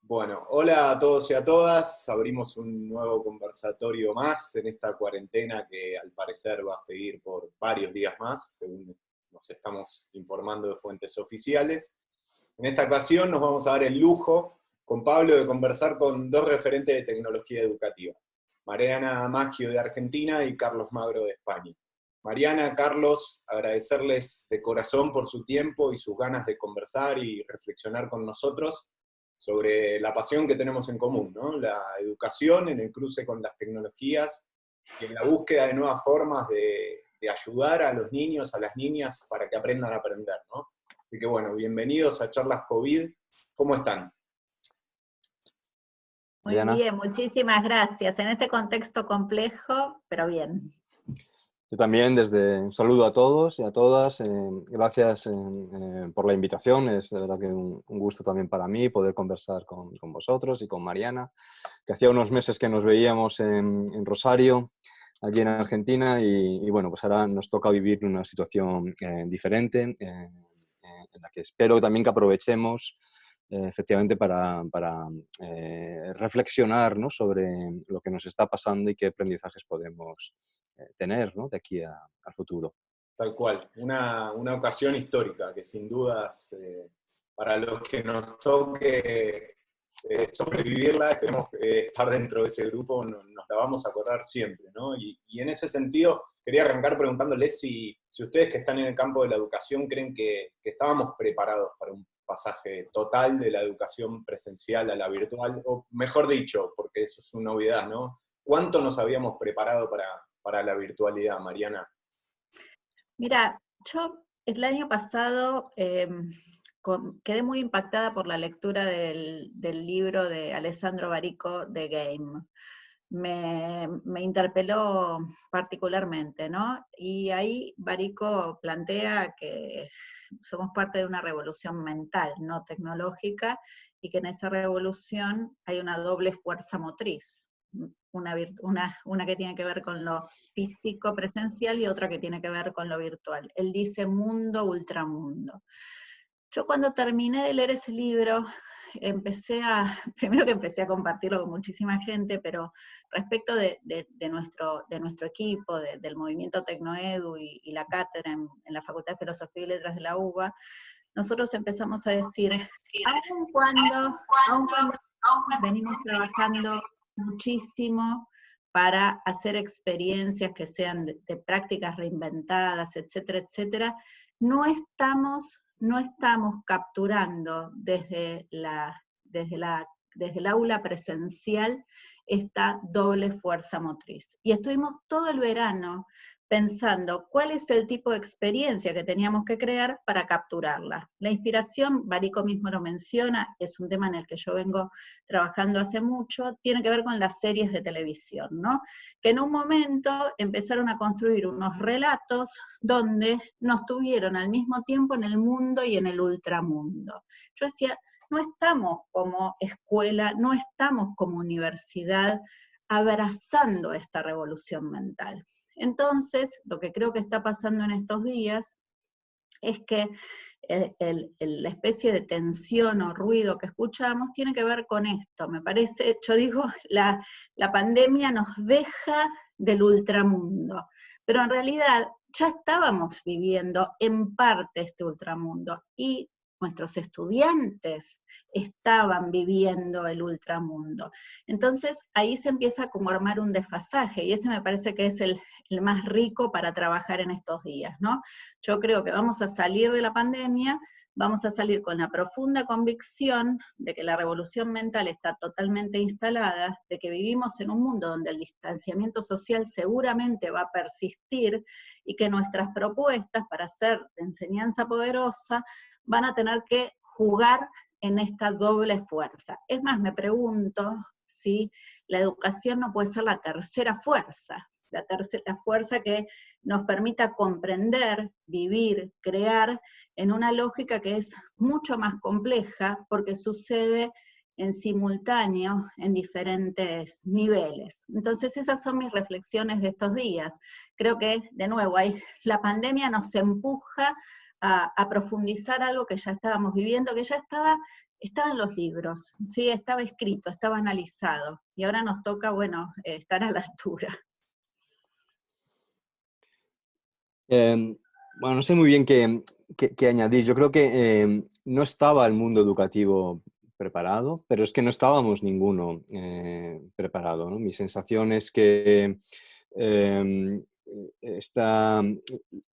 Bueno, hola a todos y a todas. Abrimos un nuevo conversatorio más en esta cuarentena que al parecer va a seguir por varios días más, según nos estamos informando de fuentes oficiales. En esta ocasión nos vamos a dar el lujo con Pablo de conversar con dos referentes de tecnología educativa, Mariana Maggio de Argentina y Carlos Magro de España. Mariana, Carlos, agradecerles de corazón por su tiempo y sus ganas de conversar y reflexionar con nosotros sobre la pasión que tenemos en común, ¿no? La educación en el cruce con las tecnologías y en la búsqueda de nuevas formas de ayudar a los niños, a las niñas, para que aprendan a aprender, ¿no? Así que bueno, bienvenidos a Charlas COVID. ¿Cómo están? Muy bien, muchísimas gracias. En este contexto complejo, pero bien. Yo también, desde un saludo a todos y a todas. Gracias por la invitación. Es de verdad que un gusto también para mí poder conversar con vosotros y con Mariana, que hacía unos meses que nos veíamos en Rosario, allí en Argentina, y bueno, pues ahora nos toca vivir una situación diferente, en la que espero también que aprovechemos efectivamente para reflexionar, ¿no?, sobre lo que nos está pasando y qué aprendizajes podemos tener, ¿no?, de aquí al futuro. Tal cual, una ocasión histórica que sin dudas para los que nos toque sobrevivirla, esperemos estar dentro de ese grupo, nos la vamos a acordar siempre, ¿no? Y en ese sentido, quería arrancar preguntándoles si ustedes que están en el campo de la educación creen que estábamos preparados para un pasaje total de la educación presencial a la virtual, o mejor dicho, porque eso es una novedad, ¿no? ¿Cuánto nos habíamos preparado para la virtualidad, Mariana? Mira, yo el año pasado quedé muy impactada por la lectura del libro de Alessandro Barico, The Game. Me interpeló particularmente, ¿no? Y ahí Barico plantea que somos parte de una revolución mental, no tecnológica, y que en esa revolución hay una doble fuerza motriz, una que tiene que ver con lo físico presencial y otra que tiene que ver con lo virtual. Él dice mundo, ultramundo. Yo cuando terminé de leer ese libro, primero que empecé a compartirlo con muchísima gente, pero respecto de nuestro equipo, del movimiento Tecnoedu y la cátedra en la Facultad de Filosofía y Letras de la UBA, nosotros empezamos a decir, aun cuando venimos trabajando muchísimo para hacer experiencias que sean de prácticas reinventadas, etcétera, etcétera, no estamos capturando desde el aula presencial esta doble fuerza motriz. Y estuvimos todo el verano pensando cuál es el tipo de experiencia que teníamos que crear para capturarla. La inspiración, Barico mismo lo menciona, es un tema en el que yo vengo trabajando hace mucho, tiene que ver con las series de televisión, ¿no? Que en un momento empezaron a construir unos relatos donde nos tuvieron al mismo tiempo en el mundo y en el ultramundo. Yo decía, no estamos como escuela, no estamos como universidad abrazando esta revolución mental. Entonces, lo que creo que está pasando en estos días es que la especie de tensión o ruido que escuchamos tiene que ver con esto. Me parece, yo digo, la pandemia nos deja del ultramundo, pero en realidad ya estábamos viviendo en parte este ultramundo, y nuestros estudiantes estaban viviendo el ultramundo. Entonces ahí se empieza como a armar un desfasaje, y ese me parece que es el más rico para trabajar en estos días, ¿no? Yo creo que vamos a salir de la pandemia, vamos a salir con la profunda convicción de que la revolución mental está totalmente instalada, de que vivimos en un mundo donde el distanciamiento social seguramente va a persistir, y que nuestras propuestas para hacer enseñanza poderosa van a tener que jugar en esta doble fuerza. Es más, me pregunto si la educación no puede ser la tercera fuerza, la fuerza que nos permita comprender, vivir, crear en una lógica que es mucho más compleja, porque sucede en simultáneo en diferentes niveles. Entonces esas son mis reflexiones de estos días. Creo que, de nuevo, la pandemia nos empuja a profundizar algo que ya estábamos viviendo, que ya estaba estaba en los libros, ¿sí? Estaba escrito, estaba analizado, y ahora nos toca, bueno, estar a la altura. Bueno, no sé muy bien qué añadir. Yo creo que no estaba el mundo educativo preparado, pero es que no estábamos ninguno preparado, ¿no? Mi sensación es que eh,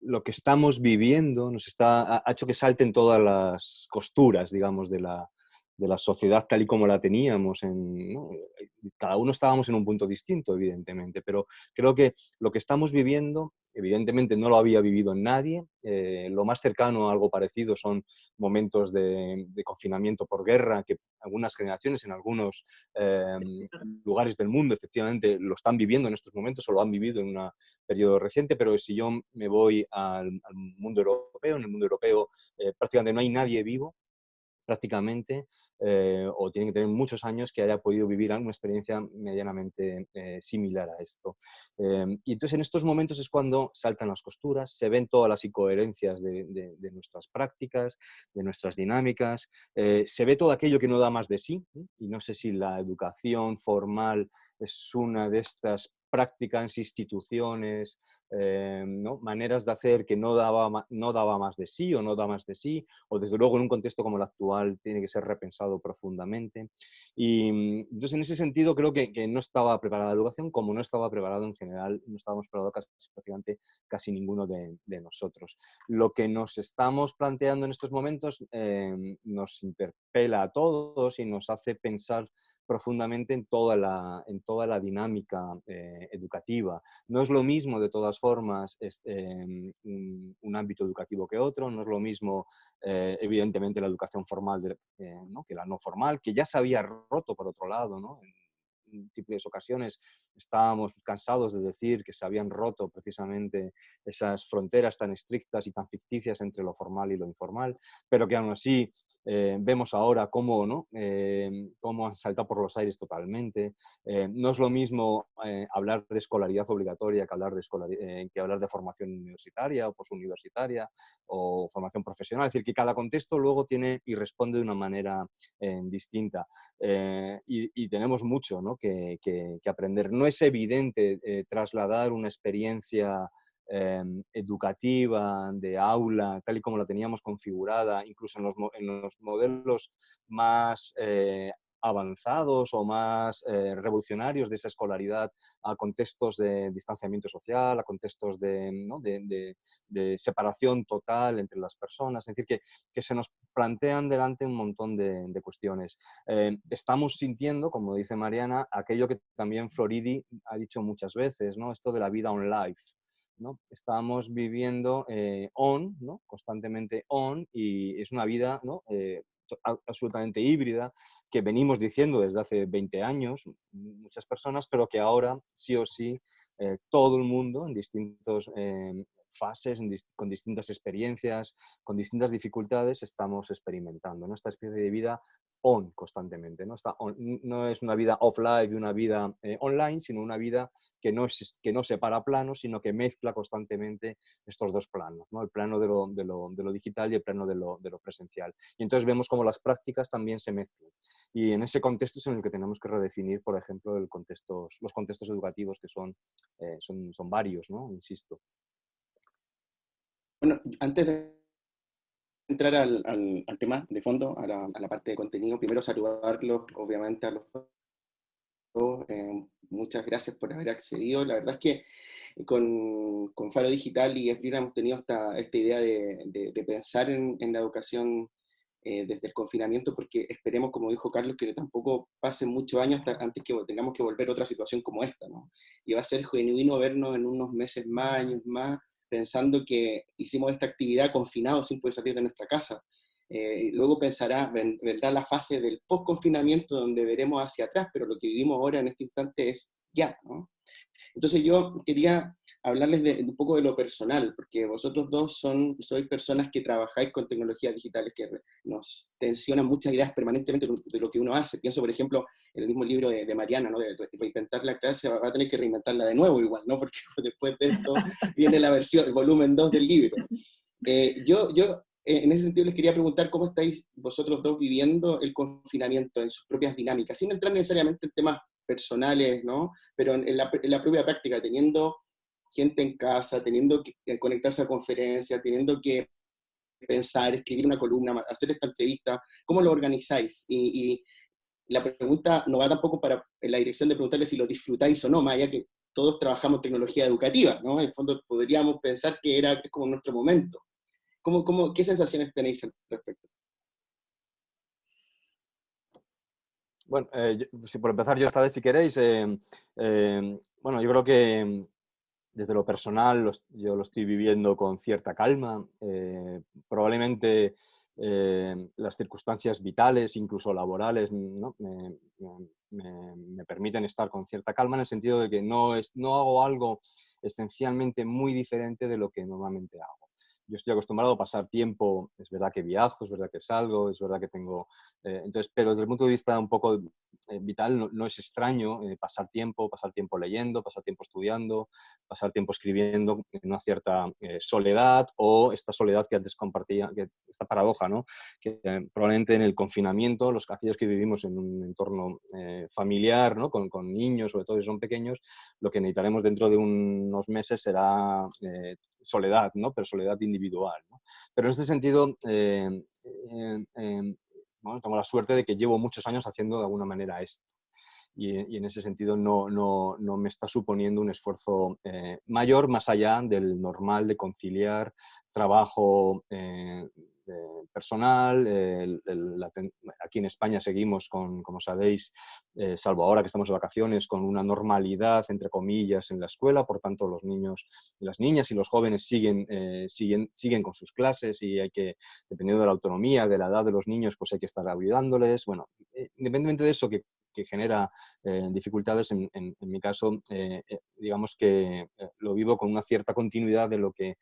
lo que estamos viviendo ha hecho que salten todas las costuras, digamos, de la sociedad tal y como la teníamos. ¿No? Cada uno estábamos en un punto distinto, evidentemente, pero creo que lo que estamos viviendo, evidentemente no lo había vivido en nadie. Lo más cercano a algo parecido son momentos de confinamiento por guerra, que algunas generaciones en algunos lugares del mundo efectivamente lo están viviendo en estos momentos o lo han vivido en un periodo reciente, pero si yo me voy al mundo europeo, en el mundo europeo prácticamente no hay nadie vivo prácticamente, o tienen que tener muchos años que haya podido vivir alguna experiencia medianamente similar a esto. Y entonces en estos momentos es cuando saltan las costuras, se ven todas las incoherencias de nuestras prácticas, de nuestras dinámicas, se ve todo aquello que no da más de sí, ¿eh? Y no sé si la educación formal es una de estas prácticas, instituciones, ¿no? Maneras de hacer que no daba más de sí o no da más de sí, o desde luego en un contexto como el actual tiene que ser repensado profundamente. Y entonces en ese sentido creo que no estaba preparada la educación, como no estaba preparado en general, no estábamos preparados prácticamente casi ninguno de nosotros. Lo que nos estamos planteando en estos momentos nos interpela a todos y nos hace pensar profundamente en toda la dinámica educativa. No es lo mismo, de todas formas, un ámbito educativo que otro, no es lo mismo, evidentemente, la educación formal ¿no? que la no formal, que ya se había roto por otro lado, ¿no? En múltiples ocasiones estábamos cansados de decir que se habían roto precisamente esas fronteras tan estrictas y tan ficticias entre lo formal y lo informal, pero que aún así vemos ahora cómo, ¿no? Cómo han saltado por los aires totalmente. No es lo mismo hablar de escolaridad obligatoria que hablar de formación universitaria o posuniversitaria o formación profesional. Es decir, que cada contexto luego tiene y responde de una manera distinta. Y tenemos mucho, ¿no? que aprender. No es evidente trasladar una experiencia educativa, de aula, tal y como la teníamos configurada, incluso en los modelos más avanzados o más revolucionarios de esa escolaridad, a contextos de distanciamiento social, a contextos ¿no? de separación total entre las personas. Es decir, que se nos plantean delante un montón de cuestiones. Estamos sintiendo, como dice Mariana, aquello que también Floridi ha dicho muchas veces, ¿no? Esto de la vida on life, ¿no? Estamos viviendo on, ¿no? Constantemente on, y es una vida, ¿no? Absolutamente híbrida, que venimos diciendo desde hace 20 años, muchas personas, pero que ahora sí o sí todo el mundo en distintas fases, con distintas experiencias, con distintas dificultades, estamos experimentando, ¿no? Esta especie de vida on constantemente, ¿no? No es una vida offline y una vida online, sino una vida que no separa planos, sino que mezcla constantemente estos dos planos, ¿no? El plano de lo digital y el plano de lo presencial. Y entonces vemos cómo las prácticas también se mezclan. Y en ese contexto es en el que tenemos que redefinir, por ejemplo, los contextos educativos, que son varios, ¿no? Insisto. Bueno, antes de entrar al tema de fondo, a la parte de contenido, primero saludarlos, obviamente, a los dos. Muchas gracias por haber accedido. La verdad es que con Faro Digital y Esbrina hemos tenido esta idea de pensar en la educación desde el confinamiento, porque esperemos, como dijo Carlos, que tampoco pasen muchos años antes que tengamos que volver a otra situación como esta, ¿no? Y va a ser genuino vernos en unos meses más, años más, pensando que hicimos esta actividad confinados sin poder salir de nuestra casa. Luego vendrá la fase del post-confinamiento, donde veremos hacia atrás, pero lo que vivimos ahora en este instante es ya, ¿no? Entonces yo quería hablarles un poco de lo personal, porque vosotros dos sois personas que trabajáis con tecnologías digitales que nos tensionan muchas ideas permanentemente de lo que uno hace. Pienso, por ejemplo, en el mismo libro de Mariana, ¿no? De reinventar la clase, va a tener que reinventarla de nuevo igual, ¿no? Porque después de esto viene el volumen 2 del libro. Yo en ese sentido les quería preguntar cómo estáis vosotros dos viviendo el confinamiento en sus propias dinámicas, sin entrar necesariamente en temas personales, ¿no? Pero en la propia práctica, teniendo gente en casa, teniendo que conectarse a conferencias, teniendo que pensar, escribir una columna, hacer esta entrevista, ¿cómo lo organizáis? Y la pregunta no va tampoco en la dirección de preguntarle si lo disfrutáis o no, más allá que todos trabajamos tecnología educativa, ¿no? En el fondo podríamos pensar que es como nuestro momento. ¿Qué sensaciones tenéis al respecto? Bueno, si por empezar yo esta vez, si queréis, bueno, yo creo que desde lo personal yo lo estoy viviendo con cierta calma. Probablemente las circunstancias vitales, incluso laborales, ¿no? me permiten estar con cierta calma, en el sentido de que no hago algo esencialmente muy diferente de lo que normalmente hago. Yo estoy acostumbrado a pasar tiempo, es verdad que viajo, es verdad que salgo, es verdad que tengo... pero desde el punto de vista un poco vital, no es extraño pasar tiempo leyendo, pasar tiempo estudiando, pasar tiempo escribiendo en una cierta soledad, o esta soledad que antes compartía, esta paradoja, ¿no? Que probablemente en el confinamiento, aquellos que vivimos en un entorno familiar, ¿no? con niños, sobre todo si son pequeños, lo que necesitaremos dentro de unos meses será soledad, ¿no? Pero soledad individual, ¿no? Pero en este sentido, bueno, tengo la suerte de que llevo muchos años haciendo de alguna manera esto. Y en ese sentido no me está suponiendo un esfuerzo mayor, más allá del normal de conciliar trabajo personal. Aquí en España seguimos con, como sabéis, salvo ahora que estamos de vacaciones, con una normalidad, entre comillas, en la escuela. Por tanto, los niños, las niñas y los jóvenes siguen con sus clases, y hay que, dependiendo de la autonomía, de la edad de los niños, pues hay que estar ayudándoles. Bueno, independientemente de eso, que genera dificultades, en mi caso, digamos que lo vivo con una cierta continuidad de lo que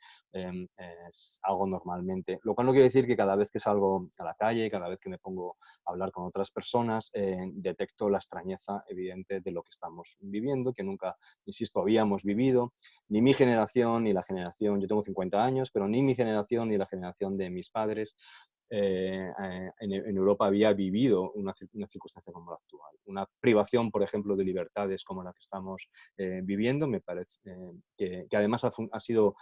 hago normalmente. Lo cual no quiere decir que cada vez que salgo a la calle, cada vez que me pongo a hablar con otras personas, detecto la extrañeza evidente de lo que estamos viviendo, que nunca, insisto, habíamos vivido, ni mi generación, ni la generación, yo tengo 50 años, pero ni mi generación, ni la generación de mis padres, en Europa había vivido una circunstancia como la actual. Una privación, por ejemplo, de libertades como la que estamos viviendo, me parece que además ha sido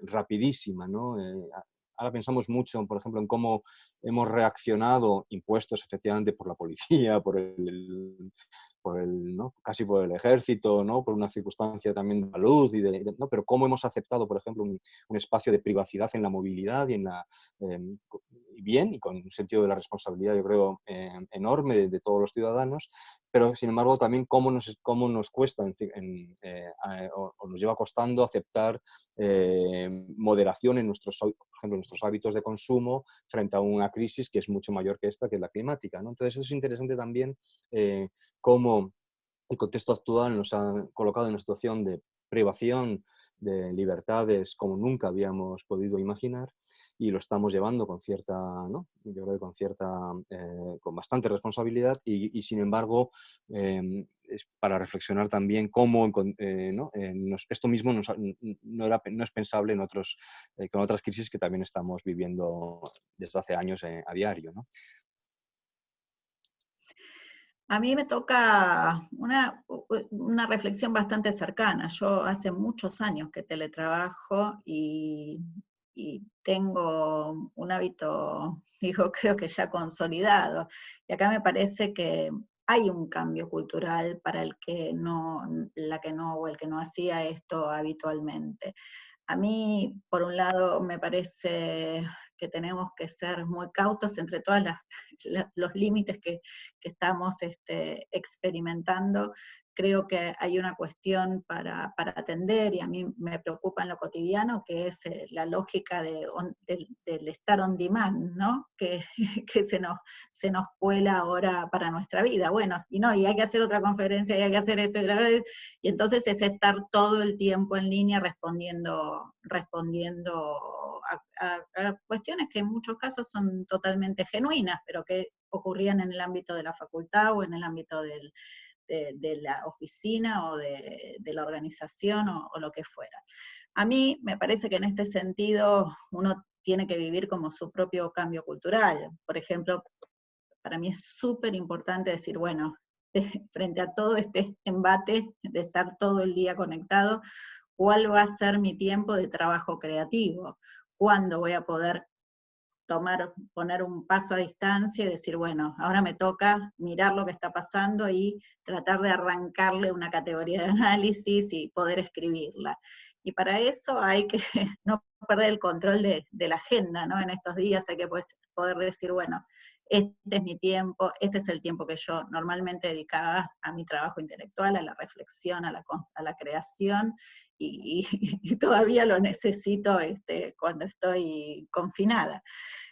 rapidísima, ¿no? Ahora pensamos mucho, por ejemplo, en cómo hemos reaccionado, impuestos efectivamente por la policía, ¿no? Casi por el ejército, ¿no? Por una circunstancia también de salud, ¿no? Pero cómo hemos aceptado, por ejemplo, un espacio de privacidad en la movilidad y y con un sentido de la responsabilidad, yo creo, enorme de todos los ciudadanos, pero sin embargo también cómo nos cuesta o nos lleva costando aceptar moderación en por ejemplo, nuestros hábitos de consumo frente a una crisis que es mucho mayor que esta, que es la climática, ¿no? Entonces eso es interesante también, cómo el contexto actual nos ha colocado en una situación de privación de libertades como nunca habíamos podido imaginar, y lo estamos llevando con cierta, ¿no? Yo creo que con bastante responsabilidad, y sin embargo es para reflexionar también cómo, ¿no? Esto mismo no es pensable con otras crisis que también estamos viviendo desde hace años a diario, ¿no? A mí me toca una reflexión bastante cercana. Yo hace muchos años que teletrabajo y tengo un hábito, digo, creo que ya consolidado. Y acá me parece que hay un cambio cultural para el que o el que no hacía esto habitualmente. A mí, por un lado, me parece que tenemos que ser muy cautos entre todos los límites que estamos experimentando. Creo que hay una cuestión para atender, y a mí me preocupa en lo cotidiano, que es la lógica del estar on demand, ¿no? Que, que se nos cuela ahora para nuestra vida. Bueno, y hay que hacer otra conferencia, y hay que hacer esto, y entonces es estar todo el tiempo en línea respondiendo a cuestiones que en muchos casos son totalmente genuinas, pero que ocurrían en el ámbito de la facultad o en el ámbito de la oficina o de la organización o lo que fuera. A mí me parece que en este sentido uno tiene que vivir como su propio cambio cultural. Por ejemplo, para mí es súper importante decir, bueno, frente a todo este embate de estar todo el día conectado, ¿cuál va a ser mi tiempo de trabajo creativo? ¿Cuándo voy a poder poner un paso a distancia y decir, bueno, ahora me toca mirar lo que está pasando y tratar de arrancarle una categoría de análisis y poder escribirla? Y para eso hay que no perder el control de la agenda, ¿no? En estos días hay que poder decir, bueno, este es mi tiempo, este es el tiempo que yo normalmente dedicaba a mi trabajo intelectual, a la reflexión, a la creación, y todavía lo necesito cuando estoy confinada.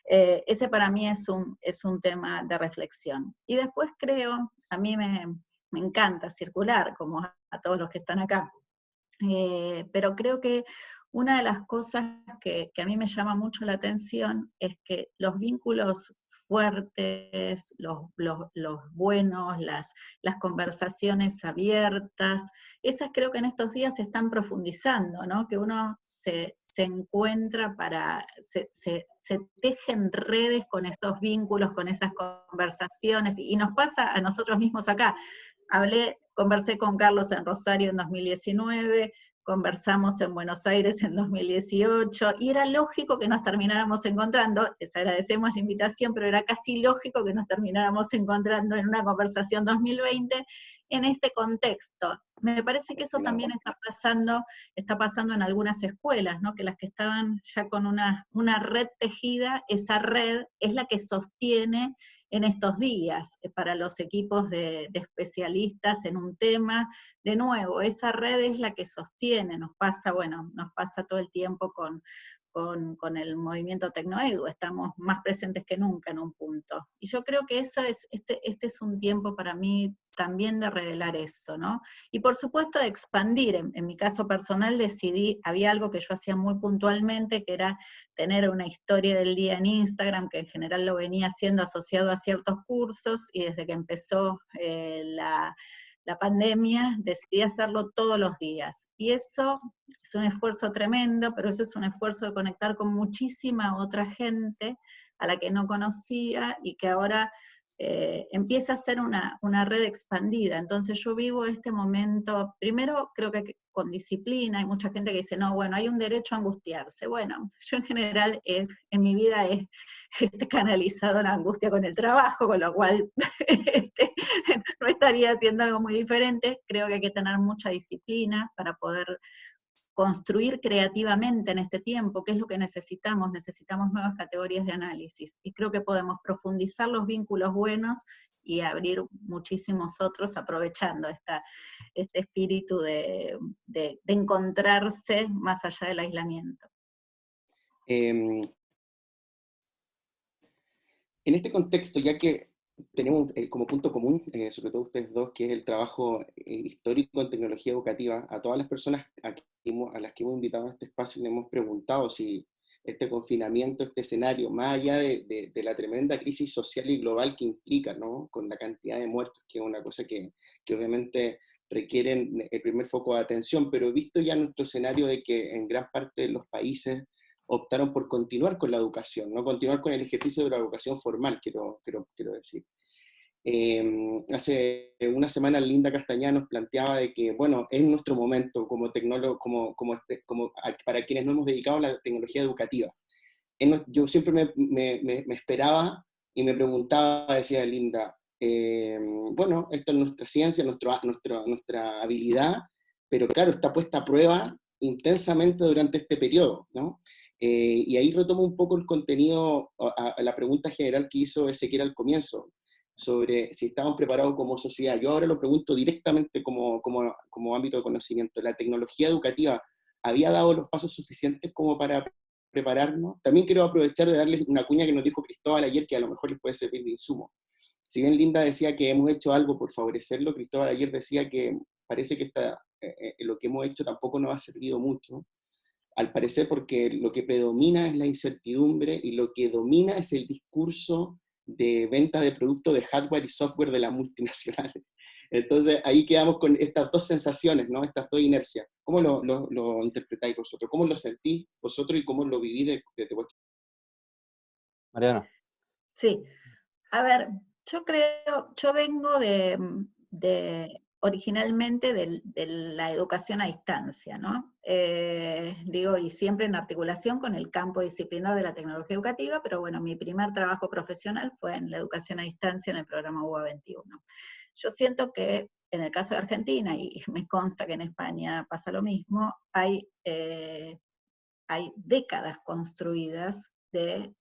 Ese para mí es un tema de reflexión. Y después creo, a mí me encanta circular, como a todos los que están acá, pero creo que una de las cosas que a mí me llama mucho la atención es que los vínculos fuertes, los buenos, las conversaciones abiertas, esas creo que en estos días se están profundizando, ¿no? Que uno se encuentra se tejen redes con estos vínculos, con esas conversaciones, y nos pasa a nosotros mismos acá. Conversé con Carlos en Rosario en 2019, conversamos en Buenos Aires en 2018, y era lógico que nos termináramos encontrando, les agradecemos la invitación, pero era casi lógico que nos termináramos encontrando en una conversación 2020 en este contexto. Me parece que eso también está pasando en algunas escuelas, ¿no? Que las que estaban ya con una red tejida, esa red es la que sostiene en estos días para los equipos de especialistas en un tema. De nuevo, esa red es la que sostiene, nos pasa todo el tiempo con el movimiento Tecnoedu, estamos más presentes que nunca en un punto. Y yo creo que eso este es un tiempo para mí también de revelar eso, ¿no? Y por supuesto de expandir. En mi caso personal había algo que yo hacía muy puntualmente, que era tener una historia del día en Instagram, que en general lo venía haciendo asociado a ciertos cursos, y desde que empezó la pandemia, decidí hacerlo todos los días. Y eso es un esfuerzo tremendo, pero eso es un esfuerzo de conectar con muchísima otra gente a la que no conocía y que ahora empieza a ser una red expandida. Entonces yo vivo este momento, primero creo que con disciplina. Hay mucha gente que dice, no, bueno, hay un derecho a angustiarse. Bueno, yo en general en mi vida he canalizado la angustia con el trabajo, con lo cual no estaría haciendo algo muy diferente. Creo que hay que tener mucha disciplina para poder construir creativamente en este tiempo, que es lo que necesitamos nuevas categorías de análisis, y creo que podemos profundizar los vínculos buenos y abrir muchísimos otros aprovechando este espíritu de encontrarse más allá del aislamiento. En este contexto, ya que tenemos como punto común, sobre todo ustedes dos, que es el trabajo histórico en tecnología educativa, a todas las personas a las que hemos invitado a este espacio le hemos preguntado si este confinamiento, este escenario, más allá de la tremenda crisis social y global que implica, ¿no? Con la cantidad de muertos, que es una cosa que obviamente requieren el primer foco de atención, pero visto ya nuestro escenario de que en gran parte de los países optaron por continuar con la educación, no continuar con el ejercicio de la educación formal, quiero decir. Hace una semana Linda Castañá nos planteaba de que, bueno, es nuestro momento como tecnólogo, para quienes no hemos dedicado a la tecnología educativa. Yo siempre me esperaba y me preguntaba, decía Linda, bueno, esto es nuestra ciencia, nuestra habilidad, pero claro, está puesta a prueba intensamente durante este periodo, ¿no? Y ahí retomo un poco el contenido, a la pregunta general que hizo Ezequiel al comienzo, sobre si estamos preparados como sociedad. Yo ahora lo pregunto directamente como ámbito de conocimiento. ¿La tecnología educativa había dado los pasos suficientes como para prepararnos? También quiero aprovechar de darles una cuña que nos dijo Cristóbal ayer, que a lo mejor les puede servir de insumo. Si bien Linda decía que hemos hecho algo por favorecerlo, Cristóbal ayer decía que parece que lo que hemos hecho tampoco nos ha servido mucho, al parecer porque lo que predomina es la incertidumbre y lo que domina es el discurso de venta de productos de hardware y software de las multinacionales. Entonces ahí quedamos con estas dos sensaciones, ¿no? Estas dos inercias. ¿Cómo lo interpretáis vosotros? ¿Cómo lo sentís vosotros y cómo lo vivís desde vuestro Mariana. Sí, a ver, yo vengo originalmente de la educación a distancia, ¿no? Digo, y siempre en articulación con el campo disciplinar de la tecnología educativa, pero bueno, mi primer trabajo profesional fue en la educación a distancia en el programa UBA 21. Yo siento que en el caso de Argentina, y me consta que en España pasa lo mismo, hay décadas construidas de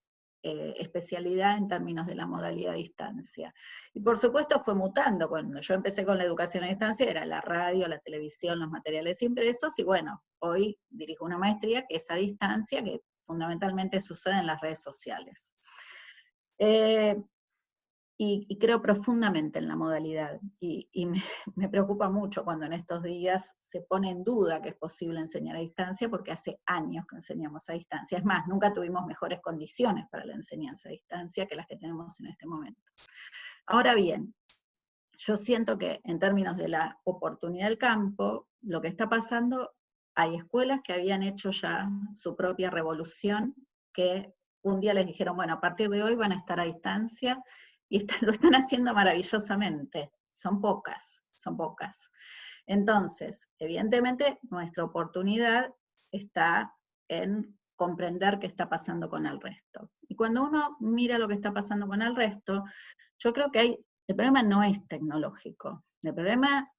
especialidad en términos de la modalidad a distancia. Y por supuesto fue mutando. Cuando yo empecé con la educación a distancia era la radio, la televisión, los materiales impresos, y bueno, hoy dirijo una maestría que es a distancia, que fundamentalmente sucede en las redes sociales. Y creo profundamente en la modalidad, y me preocupa mucho cuando en estos días se pone en duda que es posible enseñar a distancia, porque hace años que enseñamos a distancia. Es más, nunca tuvimos mejores condiciones para la enseñanza a distancia que las que tenemos en este momento. Ahora bien, yo siento que en términos de la oportunidad del campo, lo que está pasando, hay escuelas que habían hecho ya su propia revolución, que un día les dijeron, bueno, a partir de hoy van a estar a distancia, y lo están haciendo maravillosamente. Son pocas, son pocas. Entonces, evidentemente, nuestra oportunidad está en comprender qué está pasando con el resto. Y cuando uno mira lo que está pasando con el resto, yo creo que el problema no es tecnológico. El problema,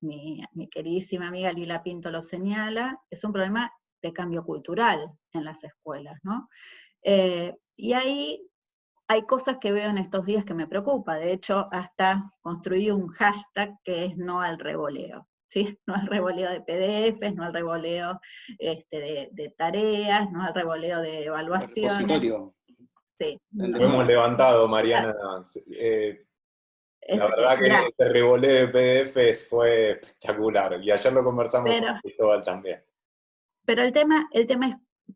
mi queridísima amiga Lila Pinto lo señala, es un problema de cambio cultural en las escuelas, ¿no? Y ahí hay cosas que veo en estos días que me preocupa. De hecho, hasta construí un hashtag que es no al revoleo, ¿sí? No al revoleo de PDFs, no al revoleo de tareas, no al revoleo de evaluaciones. Repositorio. Sí. Lo hemos levantado, Mariana. La verdad que este revoleo de PDFs fue espectacular, y ayer lo conversamos con Cristóbal también. Pero el tema es,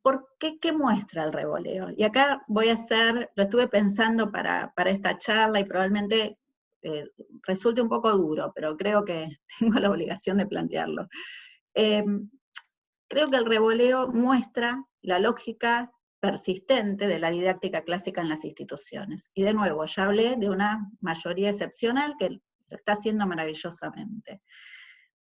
¿por qué muestra el revoleo? Y acá voy a hacer, lo estuve pensando para esta charla, y probablemente resulte un poco duro, pero creo que tengo la obligación de plantearlo. Creo que el revoleo muestra la lógica persistente de la didáctica clásica en las instituciones. Y de nuevo, ya hablé de una mayoría excepcional que lo está haciendo maravillosamente.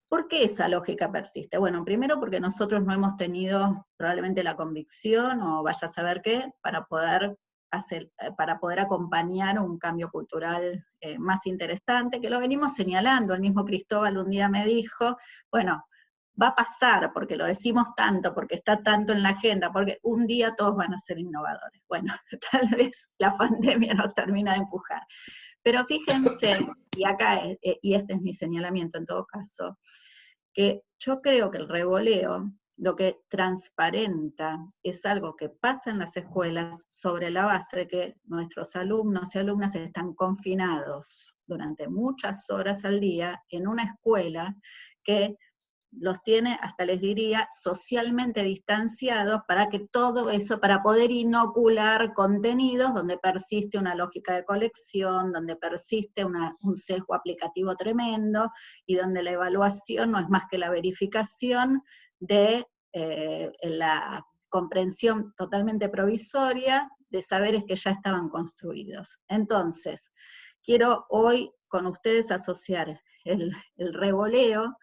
¿Por qué esa lógica persiste? Bueno, primero porque nosotros no hemos tenido probablemente la convicción, o vaya a saber qué, para poder acompañar un cambio cultural más interesante, que lo venimos señalando. El mismo Cristóbal un día me dijo, bueno, va a pasar, porque lo decimos tanto, porque está tanto en la agenda, porque un día todos van a ser innovadores. Bueno, tal vez la pandemia nos termina de empujar. Pero fíjense, y acá, y este es mi señalamiento en todo caso, que yo creo que el revoleo lo que transparenta es algo que pasa en las escuelas sobre la base de que nuestros alumnos y alumnas están confinados durante muchas horas al día en una escuela que los tiene, hasta les diría, socialmente distanciados, para que todo eso, para poder inocular contenidos donde persiste una lógica de colección, donde persiste un sesgo aplicativo tremendo, y donde la evaluación no es más que la verificación de la comprensión totalmente provisoria de saberes que ya estaban construidos. Entonces, quiero hoy con ustedes asociar el revoleo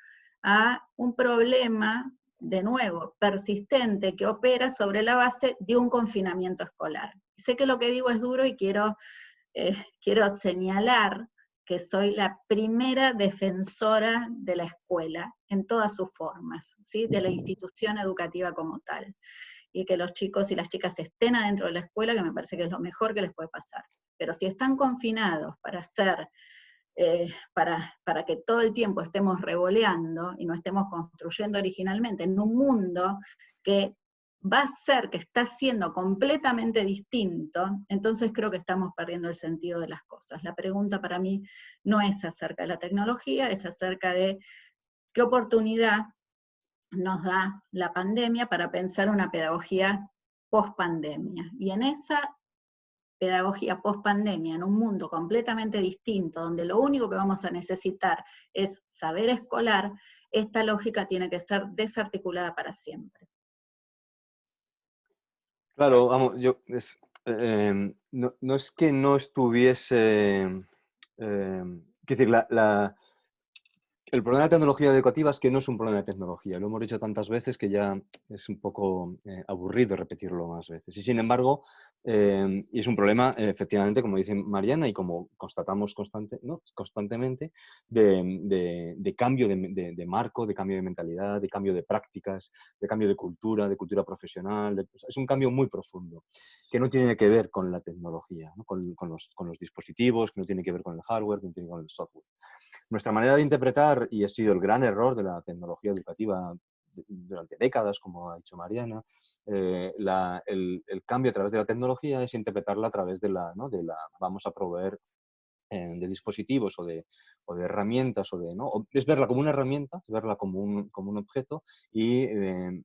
a un problema, de nuevo, persistente, que opera sobre la base de un confinamiento escolar. Sé que lo que digo es duro, y quiero señalar que soy la primera defensora de la escuela en todas sus formas, ¿sí? De la institución educativa como tal, y que los chicos y las chicas estén adentro de la escuela, que me parece que es lo mejor que les puede pasar. Pero si están confinados para que todo el tiempo estemos revoleando y no estemos construyendo originalmente en un mundo que va a ser, que está siendo completamente distinto, entonces creo que estamos perdiendo el sentido de las cosas. La pregunta para mí no es acerca de la tecnología, es acerca de qué oportunidad nos da la pandemia para pensar una pedagogía post-pandemia. Y en esa pedagogía post-pandemia, en un mundo completamente distinto, donde lo único que vamos a necesitar es saber escolar, esta lógica tiene que ser desarticulada para siempre. Claro, vamos, no es que no estuviese... quiero decir, el problema de tecnología educativa es que no es un problema de tecnología. Lo hemos dicho tantas veces que ya es un poco aburrido repetirlo más veces. Y sin embargo, y es un problema, efectivamente, como dice Mariana y como constatamos constantemente, de cambio de marco, de cambio de mentalidad, de cambio de prácticas, de cambio de cultura profesional. Es un cambio muy profundo que no tiene que ver con la tecnología, ¿no? Con los dispositivos, que no tiene que ver con el hardware, que no tiene que ver con el software. Nuestra manera de interpretar, y ha sido el gran error de la tecnología educativa durante décadas, como ha dicho Mariana, el cambio a través de la tecnología es interpretarla a través de ¿no? Vamos a proveer de dispositivos o de herramientas, ¿no? Es verla como una herramienta, es verla como un objeto y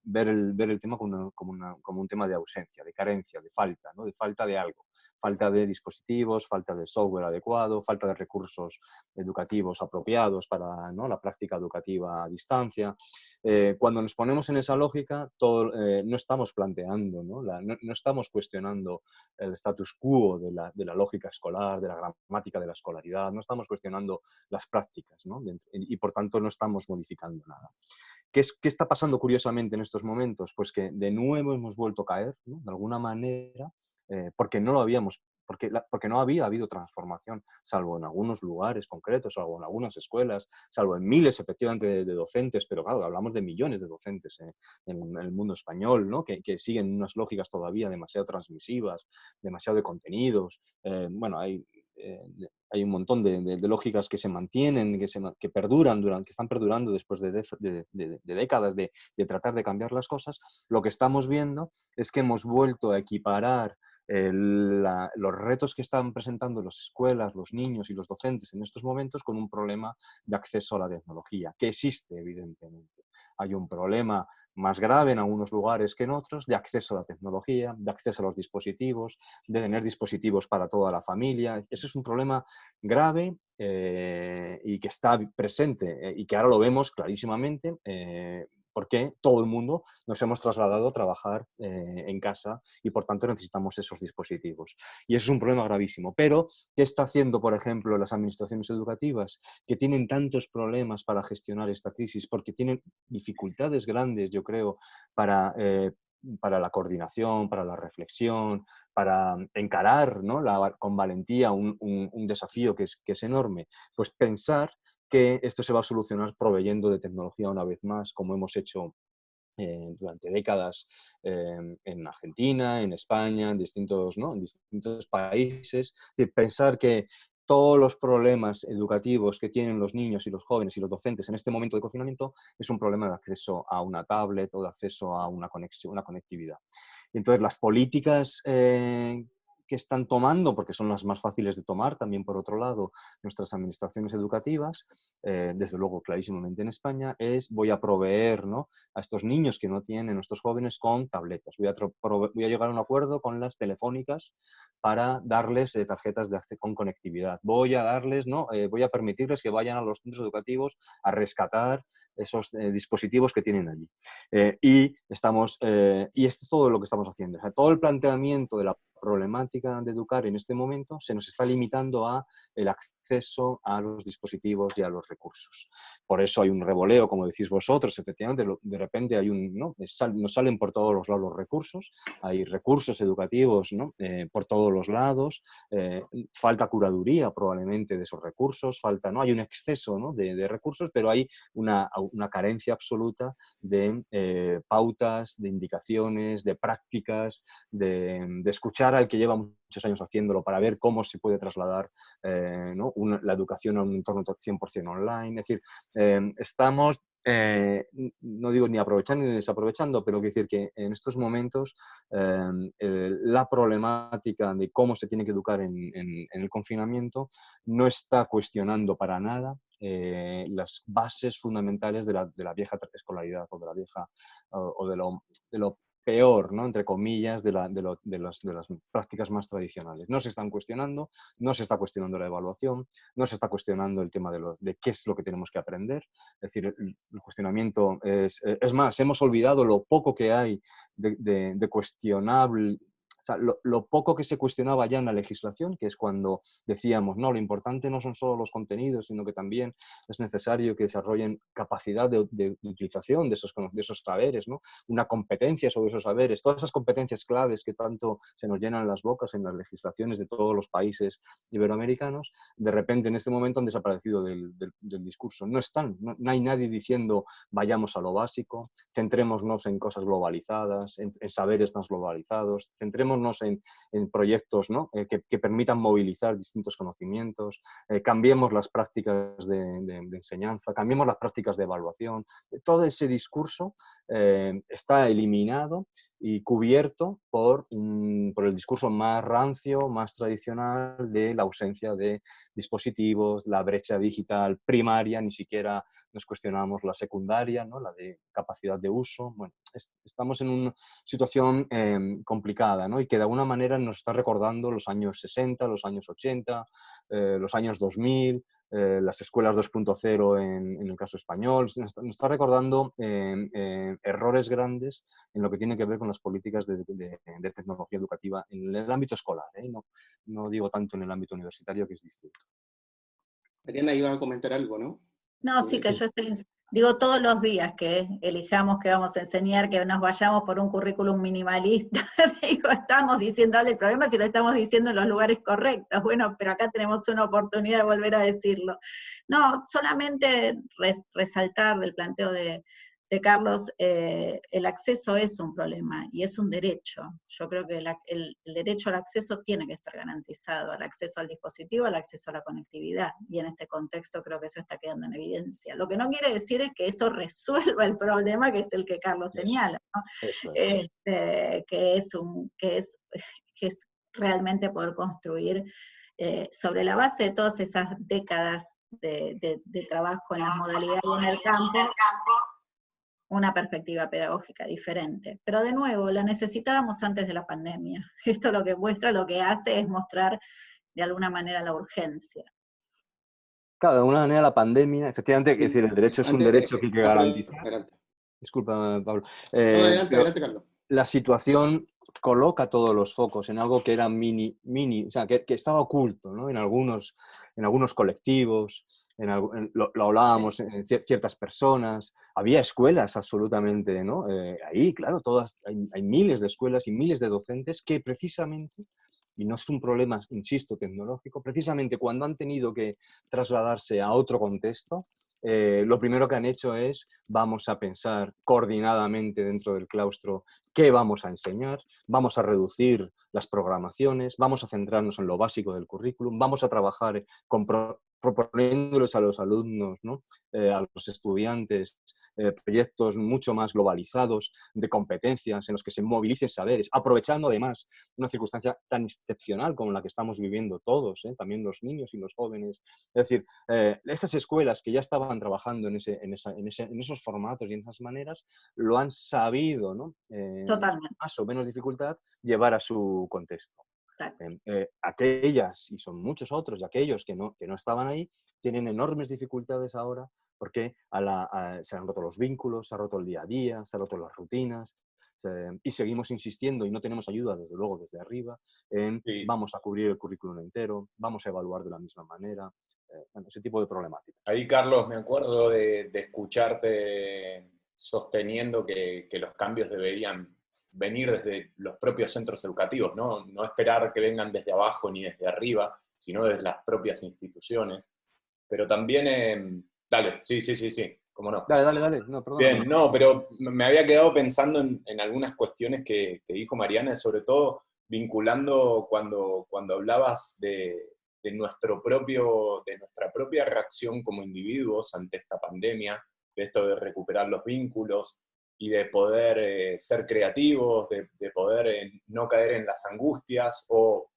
ver el tema como un tema de ausencia, de carencia, de falta, ¿no? De falta de algo. Falta de dispositivos, falta de software adecuado, falta de recursos educativos apropiados para, ¿no? La práctica educativa a distancia. Cuando nos ponemos en esa lógica, no estamos planteando, no estamos cuestionando el status quo de la lógica escolar, de la gramática de la escolaridad, no estamos cuestionando las prácticas, ¿no? Y por tanto no estamos modificando nada. ¿Qué está pasando curiosamente en estos momentos? Pues que de nuevo hemos vuelto a caer, ¿no? De alguna manera, porque no lo habíamos, porque no había habido transformación, salvo en algunos lugares concretos, salvo en algunas escuelas, salvo en miles efectivamente de docentes, pero claro, hablamos de millones de docentes en el mundo español, ¿no? Que siguen unas lógicas todavía demasiado transmisivas, demasiado de contenidos. Bueno, hay un montón de lógicas que se mantienen, que perduran, que están perdurando después de décadas de tratar de cambiar las cosas. Lo que estamos viendo es que hemos vuelto a equiparar los retos que están presentando las escuelas, los niños y los docentes en estos momentos con un problema de acceso a la tecnología, que existe evidentemente. Hay un problema más grave en algunos lugares que en otros, de acceso a la tecnología, de acceso a los dispositivos, de tener dispositivos para toda la familia. Ese es un problema grave y que está presente y que ahora lo vemos clarísimamente porque todo el mundo nos hemos trasladado a trabajar en casa y por tanto necesitamos esos dispositivos. Y eso es un problema gravísimo. Pero, ¿qué está haciendo, por ejemplo, las administraciones educativas que tienen tantos problemas para gestionar esta crisis? Porque tienen dificultades grandes, yo creo, para la coordinación, para la reflexión, para encarar, ¿no? Con valentía un desafío que es enorme. Pues pensar que esto se va a solucionar proveyendo de tecnología una vez más, como hemos hecho durante décadas en Argentina, en España, ¿no? En distintos países. De pensar que todos los problemas educativos que tienen los niños y los jóvenes y los docentes en este momento de confinamiento es un problema de acceso a una tablet o de acceso a una conexión, una conectividad. Y entonces las políticas que están tomando, porque son las más fáciles de tomar, también por otro lado, nuestras administraciones educativas, desde luego clarísimamente en España, voy a proveer, ¿no? A estos niños que no tienen, a estos jóvenes, con tabletas. Voy a llegar a un acuerdo con las telefónicas para darles tarjetas con conectividad. Voy a darles, ¿no? Voy a permitirles que vayan a los centros educativos a rescatar esos dispositivos que tienen allí. Y esto es todo lo que estamos haciendo. O sea, todo el planteamiento de la problemática de educar en este momento se nos está limitando a el acceso a los dispositivos y a los recursos. Por eso hay un revoleo, como decís vosotros, efectivamente, de repente hay ¿no? Nos salen por todos los lados los recursos, hay recursos educativos, ¿no? Por todos los lados, falta curaduría probablemente de esos recursos, no hay un exceso, ¿no? de recursos, pero hay una carencia absoluta de pautas, de indicaciones, de prácticas, de escuchar al que lleva muchos años haciéndolo para ver cómo se puede trasladar ¿no? la educación a un entorno 100% online. Es decir, estamos, no digo ni aprovechando ni desaprovechando, pero quiero decir que en estos momentos la problemática de cómo se tiene que educar en el confinamiento no está cuestionando para nada las bases fundamentales de la vieja escolaridad o de la vieja o de lo peor, ¿no? Entre comillas, de las prácticas más tradicionales. No se están cuestionando, no se está cuestionando la evaluación, no se está cuestionando el tema de qué es lo que tenemos que aprender. Es decir, el cuestionamiento es más, hemos olvidado lo poco que hay de cuestionable, sea, lo poco que se cuestionaba ya en la legislación, que es cuando decíamos, no, lo importante no son solo los contenidos, sino que también es necesario que desarrollen capacidad de utilización de esos saberes, ¿no? Una competencia sobre esos saberes, todas esas competencias claves que tanto se nos llenan las bocas en las legislaciones de todos los países iberoamericanos, de repente en este momento han desaparecido del discurso. No están, no hay nadie diciendo vayamos a lo básico, centrémonos en cosas globalizadas, en saberes más globalizados, centrémonos en proyectos, ¿no? que permitan movilizar distintos conocimientos, cambiemos las prácticas de enseñanza, cambiemos las prácticas de evaluación. Todo ese discurso está eliminado y cubierto por el discurso más rancio, más tradicional de la ausencia de dispositivos, la brecha digital primaria, ni siquiera nos cuestionamos la secundaria, ¿no? La de capacidad de uso. Bueno, estamos en una situación complicada, ¿no? Y que de alguna manera nos está recordando los años 60, los años 80, los años 2000, las escuelas 2.0 en el caso español. Nos está recordando errores grandes en lo que tiene que ver con las políticas de tecnología educativa en el ámbito escolar, ¿eh? No digo tanto en el ámbito universitario, que es distinto. Mariana iba a comentar algo, ¿no? No, sí, que yo digo todos los días que elijamos que vamos a enseñar, que nos vayamos por un currículum minimalista, digo, estamos diciendo, el problema es si lo estamos diciendo en los lugares correctos, bueno, pero acá tenemos una oportunidad de volver a decirlo. No, solamente resaltar del planteo de Carlos, el acceso es un problema y es un derecho. Yo creo que el derecho al acceso tiene que estar garantizado, al acceso al dispositivo, al acceso a la conectividad, y en este contexto creo que eso está quedando en evidencia. Lo que no quiere decir es que eso resuelva el problema, que es el que Carlos señala, ¿no? Que es realmente poder construir sobre la base de todas esas décadas de trabajo en las modalidades en el campo, una perspectiva pedagógica diferente. Pero de nuevo, la necesitábamos antes de la pandemia. Esto lo que muestra, lo que hace es mostrar de alguna manera la urgencia. Claro, de alguna manera la pandemia, efectivamente, es decir, el derecho es un derecho que hay que garantizar. Adelante. Disculpa, Pablo. No, adelante, Carlos. La situación coloca todos los focos en algo que era o sea, que estaba oculto, ¿no? En algunos colectivos, lo hablábamos en ciertas personas, había escuelas absolutamente, ¿no? Ahí, claro, hay miles de escuelas y miles de docentes que precisamente, y no es un problema, insisto, tecnológico, precisamente cuando han tenido que trasladarse a otro contexto, lo primero que han hecho es, vamos a pensar coordinadamente dentro del claustro qué vamos a enseñar, vamos a reducir las programaciones, vamos a centrarnos en lo básico del currículum, vamos a trabajar proponiéndoles a los alumnos, ¿no? A los estudiantes, proyectos mucho más globalizados de competencias en los que se movilicen saberes, aprovechando además una circunstancia tan excepcional como la que estamos viviendo todos, también los niños y los jóvenes. Es decir, esas escuelas que ya estaban trabajando en esos formatos y en esas maneras, lo han sabido, ¿no? Totalmente. Más o menos dificultad, llevar a su contexto. Aquellas, y son muchos otros, y aquellos que no estaban ahí, tienen enormes dificultades ahora porque se han roto los vínculos, se ha roto el día a día, se han roto las rutinas, y seguimos insistiendo, y no tenemos ayuda, desde luego, desde arriba, en vamos a cubrir el currículum entero, vamos a evaluar de la misma manera, bueno, ese tipo de problemáticas. Ahí, Carlos, me acuerdo de escucharte sosteniendo que los cambios deberían venir desde los propios centros educativos, ¿no? No esperar que vengan desde abajo ni desde arriba, sino desde las propias instituciones. Pero también, dale, sí, cómo no. Dale, no, perdón. Bien, no, pero me había quedado pensando en algunas cuestiones que dijo Mariana, sobre todo vinculando cuando hablabas de nuestra propia reacción como individuos ante esta pandemia, de esto de recuperar los vínculos y de poder ser creativos, de poder no caer en las angustias o,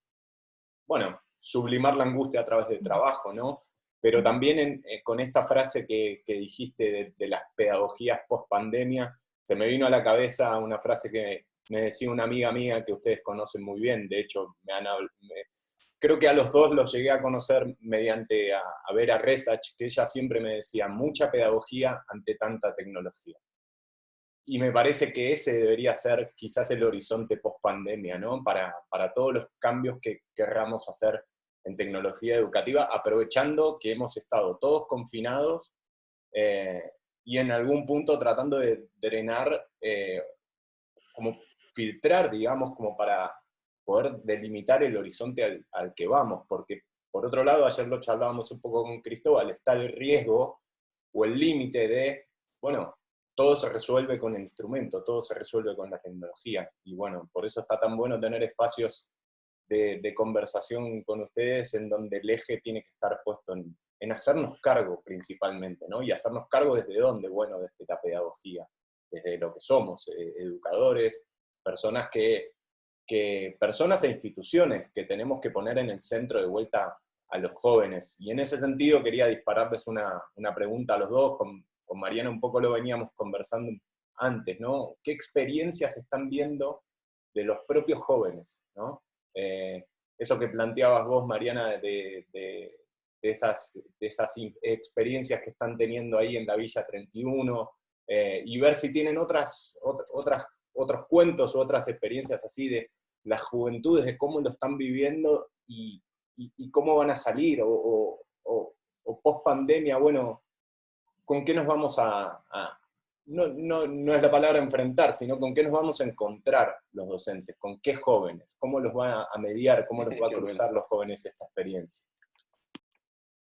bueno, sublimar la angustia a través del trabajo, ¿no? Pero también con esta frase que dijiste de las pedagogías post-pandemia, se me vino a la cabeza una frase que me decía una amiga mía que ustedes conocen muy bien, de hecho, creo que a los dos los llegué a conocer mediante a Vera Resach, que ella siempre me decía, mucha pedagogía ante tanta tecnología. y me parece que ese debería ser quizás el horizonte post-pandemia, ¿no? Para todos los cambios que querramos hacer en tecnología educativa, aprovechando que hemos estado todos confinados y en algún punto tratando de drenar, como filtrar, digamos, como para poder delimitar el horizonte al que vamos, porque por otro lado, ayer lo charlábamos un poco con Cristóbal, está el riesgo o el límite de, bueno, todo se resuelve con el instrumento, todo se resuelve con la tecnología, y bueno, por eso está tan bueno tener espacios de conversación con ustedes en donde el eje tiene que estar puesto en hacernos cargo principalmente, ¿no? Y hacernos cargo desde dónde, bueno, desde la pedagogía, desde lo que somos, educadores, personas personas e instituciones que tenemos que poner en el centro de vuelta a los jóvenes. Y en ese sentido quería dispararles una pregunta a los dos, con Mariana un poco lo veníamos conversando antes, ¿no? ¿Qué experiencias están viendo de los propios jóvenes, ¿no? Eso que planteabas vos, Mariana, de esas experiencias que están teniendo ahí en la Villa 31, y ver si tienen otros cuentos o otras experiencias así de las juventudes, de cómo lo están viviendo y cómo van a salir, o post pandemia, bueno, con qué nos vamos no es la palabra enfrentar, sino con qué nos vamos a encontrar los docentes, con qué jóvenes, cómo los va a mediar, cómo los va a cruzar los jóvenes esta experiencia.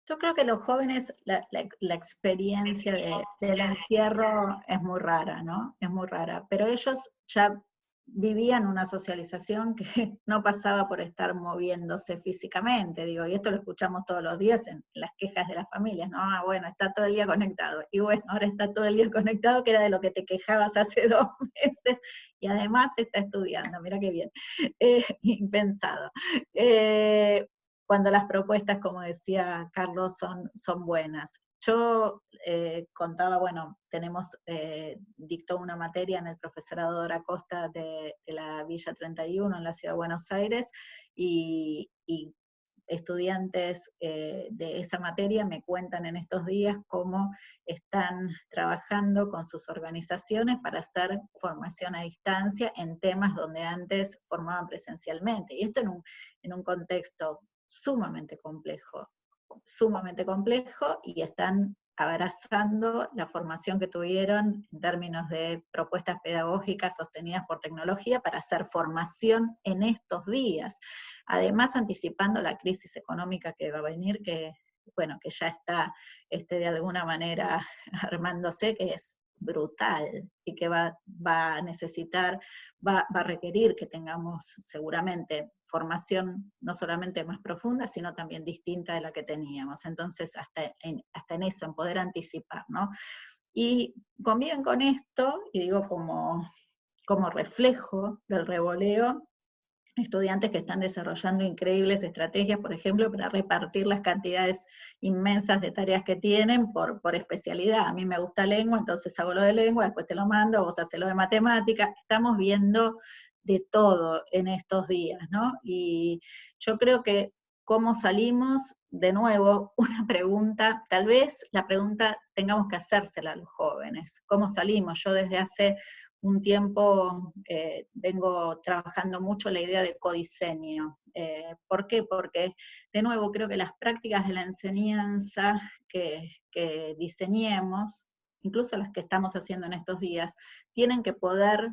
Yo creo que los jóvenes, la experiencia del encierro es muy rara, ¿no? Es muy rara, pero ellos ya vivían una socialización que no pasaba por estar moviéndose físicamente, digo, y esto lo escuchamos todos los días en las quejas de las familias, ¿no? Ah, bueno, está todo el día conectado, y bueno, ahora está todo el día conectado, que era de lo que te quejabas hace 2 meses, y además está estudiando, mira qué bien, impensado. Cuando las propuestas, como decía Carlos, son buenas. Yo contaba, bueno, dictó una materia en el profesorado Dora Costa de la Villa 31 en la Ciudad de Buenos Aires, y estudiantes de esa materia me cuentan en estos días cómo están trabajando con sus organizaciones para hacer formación a distancia en temas donde antes formaban presencialmente. Y esto en un contexto sumamente complejo, y están abrazando la formación que tuvieron en términos de propuestas pedagógicas sostenidas por tecnología para hacer formación en estos días. Además, anticipando la crisis económica que va a venir, que ya está de alguna manera armándose, que es brutal, y que va a necesitar, va a requerir que tengamos seguramente formación no solamente más profunda, sino también distinta de la que teníamos. Entonces, hasta en eso, en poder anticipar, ¿no? Y conviven con esto, y digo como reflejo del revoleo, estudiantes que están desarrollando increíbles estrategias, por ejemplo, para repartir las cantidades inmensas de tareas que tienen por especialidad. A mí me gusta lengua, entonces hago lo de lengua, después te lo mando, vos haces lo de matemática. Estamos viendo de todo en estos días, ¿no? Y yo creo que cómo salimos, de nuevo, una pregunta, tal vez la pregunta tengamos que hacérsela a los jóvenes. ¿Cómo salimos? Yo desde hace un tiempo vengo trabajando mucho la idea de codiseño. ¿Por qué? Porque, de nuevo, creo que las prácticas de la enseñanza que diseñemos, incluso las que estamos haciendo en estos días, tienen que poder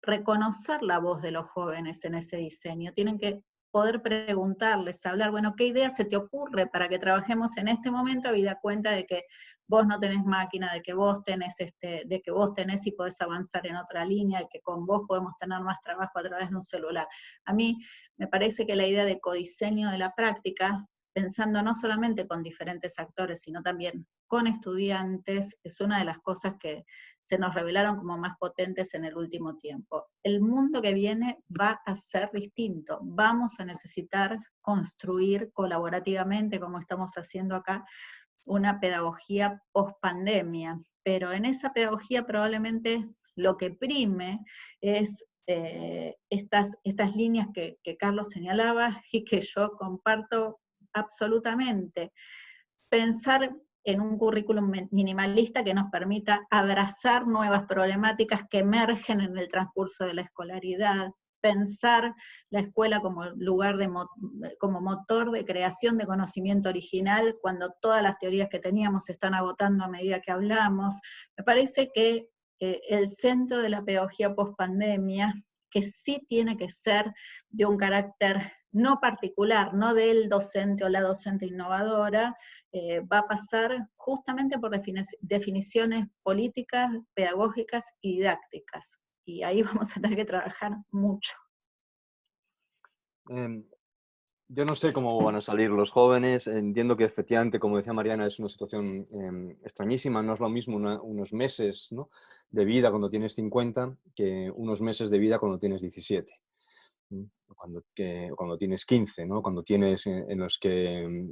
reconocer la voz de los jóvenes en ese diseño, tienen que poder preguntarles, hablar, bueno, ¿qué idea se te ocurre para que trabajemos en este momento, habida cuenta de que vos no tenés máquina, de que vos tenés y podés avanzar en otra línea, de que con vos podemos tener más trabajo a través de un celular? A mí me parece que la idea de codiseño de la práctica, pensando no solamente con diferentes actores, sino también con estudiantes, es una de las cosas que se nos revelaron como más potentes en el último tiempo. El mundo que viene va a ser distinto, vamos a necesitar construir colaborativamente, como estamos haciendo acá, una pedagogía post-pandemia, pero en esa pedagogía probablemente lo que prime es estas líneas que Carlos señalaba y que yo comparto absolutamente. Pensar en un currículum minimalista que nos permita abrazar nuevas problemáticas que emergen en el transcurso de la escolaridad, pensar la escuela como lugar como motor de creación de conocimiento original, cuando todas las teorías que teníamos se están agotando a medida que hablamos. Me parece que el centro de la pedagogía post-pandemia, que sí tiene que ser de un carácter no particular, no del docente o la docente innovadora, va a pasar justamente por definiciones políticas, pedagógicas y didácticas. Y ahí vamos a tener que trabajar mucho. Yo no sé cómo van a salir los jóvenes. Entiendo que efectivamente, como decía Mariana, es una situación extrañísima. No es lo mismo unos meses, ¿no?, de vida cuando tienes 50 que unos meses de vida cuando tienes 17. Cuando tienes 15, ¿no? Cuando tienes en los que...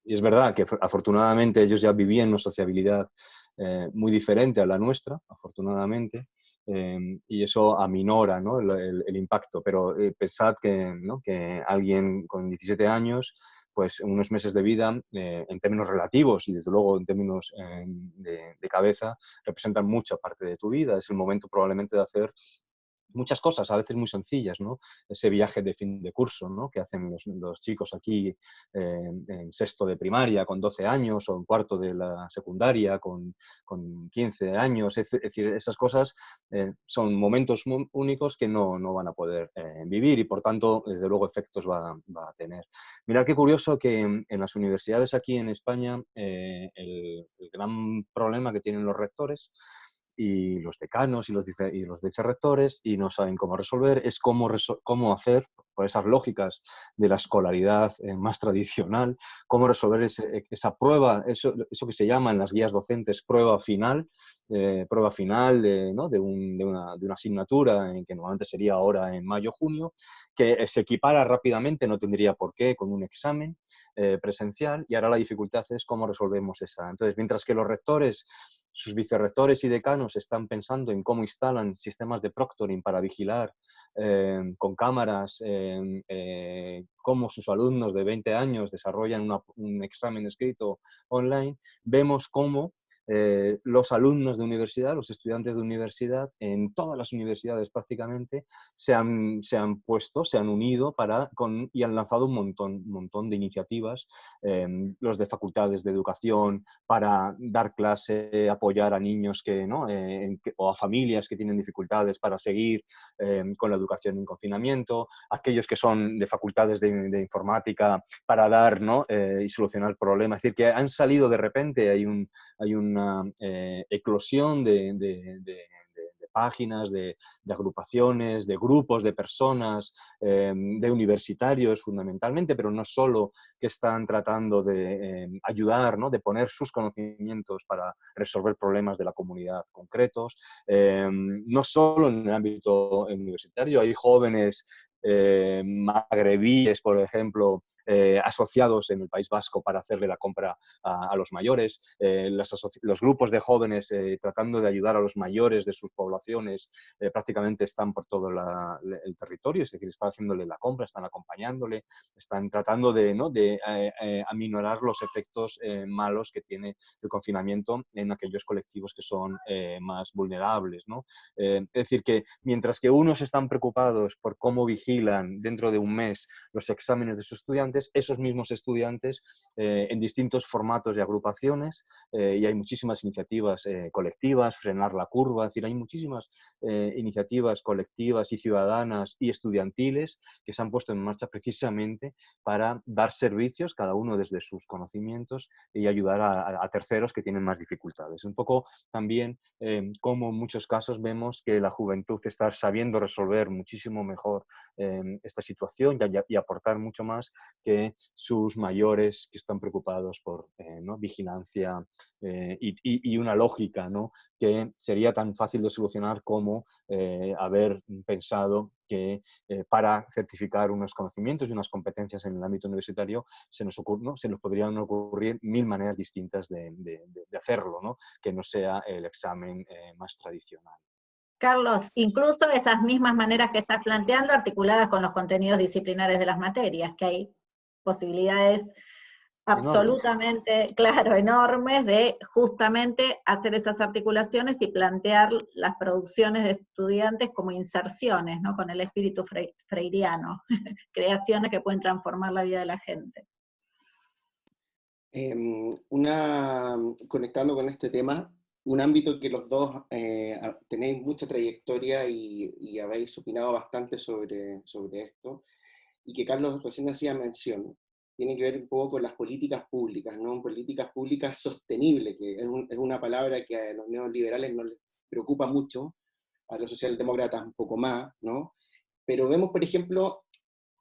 y es verdad que afortunadamente ellos ya vivían una sociabilidad muy diferente a la nuestra, afortunadamente, y eso aminora, ¿no?, el impacto. Pero pensad que, ¿no?, que alguien con 17 años, pues unos meses de vida, en términos relativos y desde luego en términos de cabeza, representan mucha parte de tu vida. Es el momento probablemente de hacer muchas cosas, a veces muy sencillas, ¿no? Ese viaje de fin de curso, ¿no?, que hacen los chicos aquí en sexto de primaria con 12 años o en cuarto de la secundaria con 15 años. Es decir, esas cosas son momentos únicos que no van a poder vivir y, por tanto, desde luego, efectos va a tener. Mirad qué curioso que en las universidades aquí en España el gran problema que tienen los rectores y los decanos y los vicerrectores, y no saben cómo resolver, es cómo hacer, por esas lógicas de la escolaridad más tradicional, cómo resolver esa prueba, eso que se llama en las guías docentes prueba final ¿no?, de una asignatura en que normalmente sería ahora en mayo-junio, que se equipara rápidamente, no tendría por qué, con un examen presencial, y ahora la dificultad es cómo resolvemos esa. Entonces, mientras que los rectores, sus vicerrectores y decanos están pensando en cómo instalan sistemas de proctoring para vigilar con cámaras cómo sus alumnos de 20 años desarrollan un examen escrito online, vemos cómo los alumnos de universidad, los estudiantes de universidad, en todas las universidades prácticamente, se han unido y han lanzado un montón de iniciativas, los de facultades de educación para dar clase, apoyar a niños o a familias que tienen dificultades para seguir con la educación en confinamiento, aquellos que son de facultades de informática para dar, ¿no?, y solucionar problemas. Es decir, que han salido de repente, hay una eclosión de páginas, de agrupaciones, de grupos de personas, de universitarios fundamentalmente, pero no solo, que están tratando de ayudar, ¿no?, de poner sus conocimientos para resolver problemas de la comunidad concretos. No solo en el ámbito universitario, hay jóvenes magrebíes, por ejemplo, asociados en el País Vasco para hacerle la compra a los mayores, los grupos de jóvenes tratando de ayudar a los mayores de sus poblaciones prácticamente están por todo el territorio, es decir, están haciéndole la compra, están acompañándole, están tratando de aminorar los efectos malos que tiene el confinamiento en aquellos colectivos que son más vulnerables, ¿no? Es decir, que mientras que unos están preocupados por cómo vigilan dentro de un mes los exámenes de sus estudiantes, esos mismos estudiantes en distintos formatos y agrupaciones, y hay muchísimas iniciativas colectivas, frenar la curva, es decir, hay muchísimas iniciativas colectivas y ciudadanas y estudiantiles que se han puesto en marcha precisamente para dar servicios, cada uno desde sus conocimientos, y ayudar a terceros que tienen más dificultades. Un poco también como en muchos casos vemos que la juventud está sabiendo resolver muchísimo mejor esta situación y aportar mucho más que sus mayores, que están preocupados por ¿no?, vigilancia y una lógica, ¿no?, que sería tan fácil de solucionar como haber pensado que para certificar unos conocimientos y unas competencias en el ámbito universitario se nos podrían ocurrir 1000 maneras distintas de hacerlo, ¿no?, que no sea el examen más tradicional. Carlos, incluso esas mismas maneras que estás planteando articuladas con los contenidos disciplinares de las materias, que hay posibilidades absolutamente, claro, enormes, de justamente hacer esas articulaciones y plantear las producciones de estudiantes como inserciones, ¿no? Con el espíritu freiriano, creaciones que pueden transformar la vida de la gente. Conectando con este tema, un ámbito que los dos tenéis mucha trayectoria y habéis opinado bastante sobre esto, y que Carlos recién hacía mención, tiene que ver un poco con las políticas públicas, ¿no? Políticas públicas sostenibles, que es una palabra que a los neoliberales no les preocupa mucho, a los socialdemócratas un poco más, ¿no? Pero vemos, por ejemplo,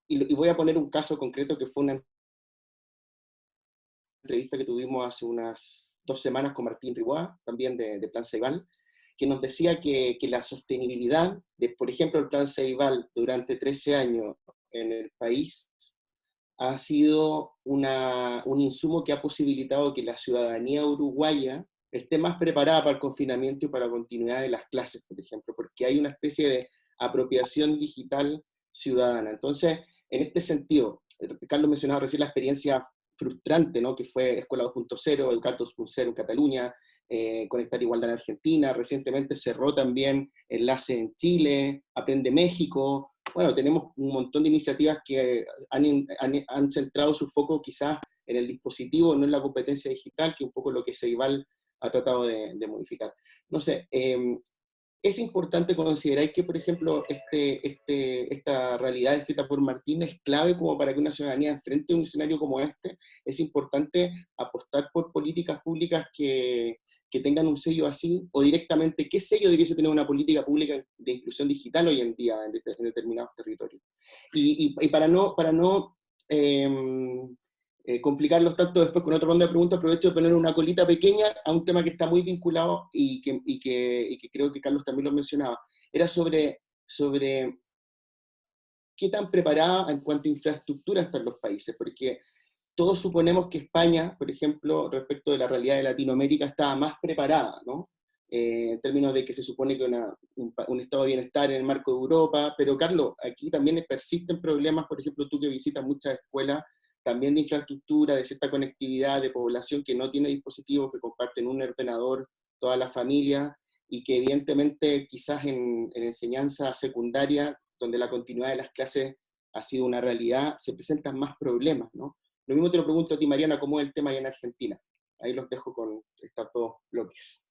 y voy a poner un caso concreto que fue una entrevista que tuvimos hace unas 2 semanas con Martín Ribois, también de Plan Ceibal, que nos decía que la sostenibilidad de, por ejemplo, el Plan Ceibal durante 13 años en el país ha sido un insumo que ha posibilitado que la ciudadanía uruguaya esté más preparada para el confinamiento y para la continuidad de las clases, por ejemplo, porque hay una especie de apropiación digital ciudadana. Entonces, en este sentido, Carlos mencionaba recién la experiencia frustrante, ¿no? Que fue Escuela 2.0, Educat 2.0 en Cataluña, Conectar Igualdad en Argentina, recientemente cerró también Enlace en Chile, Aprende México. Bueno, tenemos un montón de iniciativas que han centrado su foco quizás en el dispositivo, no en la competencia digital, que es un poco lo que Ceibal ha tratado de modificar. No sé, es importante considerar que, por ejemplo, esta realidad escrita por Martín es clave como para que una ciudadanía enfrente a un escenario como este. Es importante apostar por políticas públicas que tengan un sello así, o directamente, ¿qué sello debiese tener una política pública de inclusión digital hoy en día en determinados territorios? Y para no complicarlos tanto después con otra ronda de preguntas, aprovecho de poner una colita pequeña a un tema que está muy vinculado y que creo que Carlos también lo mencionaba. Era sobre qué tan preparada en cuanto a infraestructura están los países, porque todos suponemos que España, por ejemplo, respecto de la realidad de Latinoamérica, estaba más preparada, ¿no? En términos de que se supone que un estado de bienestar en el marco de Europa, pero Carlos, aquí también persisten problemas, por ejemplo, tú que visitas muchas escuelas, también de infraestructura, de cierta conectividad, de población que no tiene dispositivos, que comparten un ordenador, toda la familia, y que evidentemente quizás en enseñanza secundaria, donde la continuidad de las clases ha sido una realidad, se presentan más problemas, ¿no? Lo mismo te lo pregunto a ti, Mariana, ¿cómo es el tema allá en Argentina? Ahí los dejo con estos 2 bloques.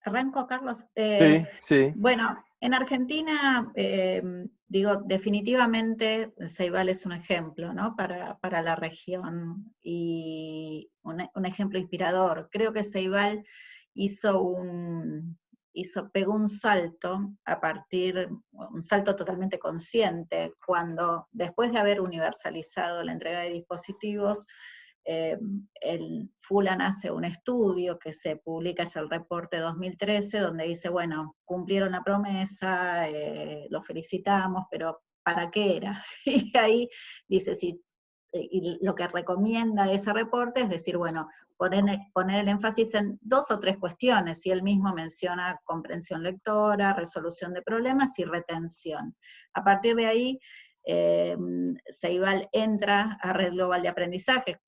¿Arranco, Carlos? Sí, sí. Bueno, en Argentina, digo, definitivamente Ceibal es un ejemplo, ¿no? Para la región, y un ejemplo inspirador. Creo que Ceibal pegó un salto un salto totalmente consciente, cuando después de haber universalizado la entrega de dispositivos, el Fulan hace un estudio que se publica, es el reporte 2013, donde dice, bueno, cumplieron la promesa, lo felicitamos, pero ¿para qué era? Y ahí dice, y lo que recomienda ese reporte es decir, bueno, poner el énfasis en 2 o 3 cuestiones, y él mismo menciona comprensión lectora, resolución de problemas y retención. A partir de ahí, Ceibal entra a Red Global de Aprendizaje,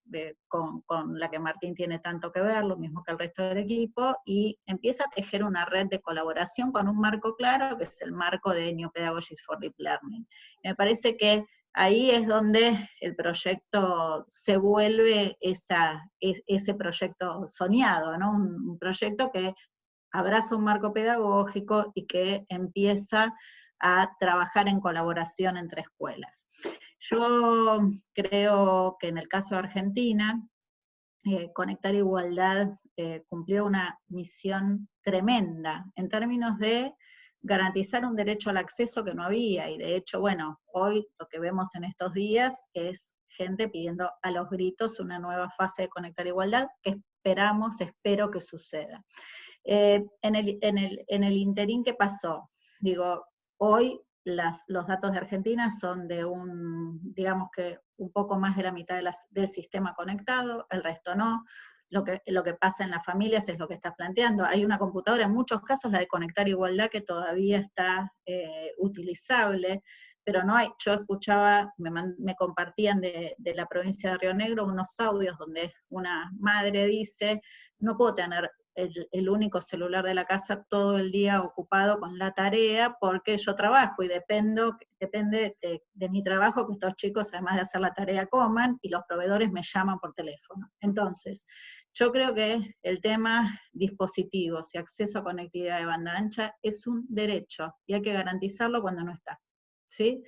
con la que Martín tiene tanto que ver, lo mismo que el resto del equipo, y empieza a tejer una red de colaboración con un marco claro, que es el marco de New Pedagogies for Deep Learning. Me parece que ahí es donde el proyecto se vuelve ese proyecto soñado, ¿no? Un proyecto que abraza un marco pedagógico y que empieza a trabajar en colaboración entre escuelas. Yo creo que en el caso de Argentina, Conectar Igualdad cumplió una misión tremenda en términos de garantizar un derecho al acceso que no había, y de hecho, bueno, hoy lo que vemos en estos días es gente pidiendo a los gritos una nueva fase de Conectar Igualdad, que espero que suceda. En el interín, ¿qué pasó? Digo, hoy los datos de Argentina son de digamos que un poco más de la mitad del sistema conectado, el resto no. Lo que pasa en las familias es lo que estás planteando. Hay una computadora, en muchos casos la de Conectar Igualdad, que todavía está utilizable. pero no hay. Yo escuchaba, me compartían de la provincia de Río Negro unos audios donde una madre dice, no puedo tener el único celular de la casa todo el día ocupado con la tarea porque yo trabajo y depende de mi trabajo que estos chicos, además de hacer la tarea, coman, y los proveedores me llaman por teléfono. Entonces, yo creo que el tema dispositivos y acceso a conectividad de banda ancha es un derecho y hay que garantizarlo cuando no está, ¿sí?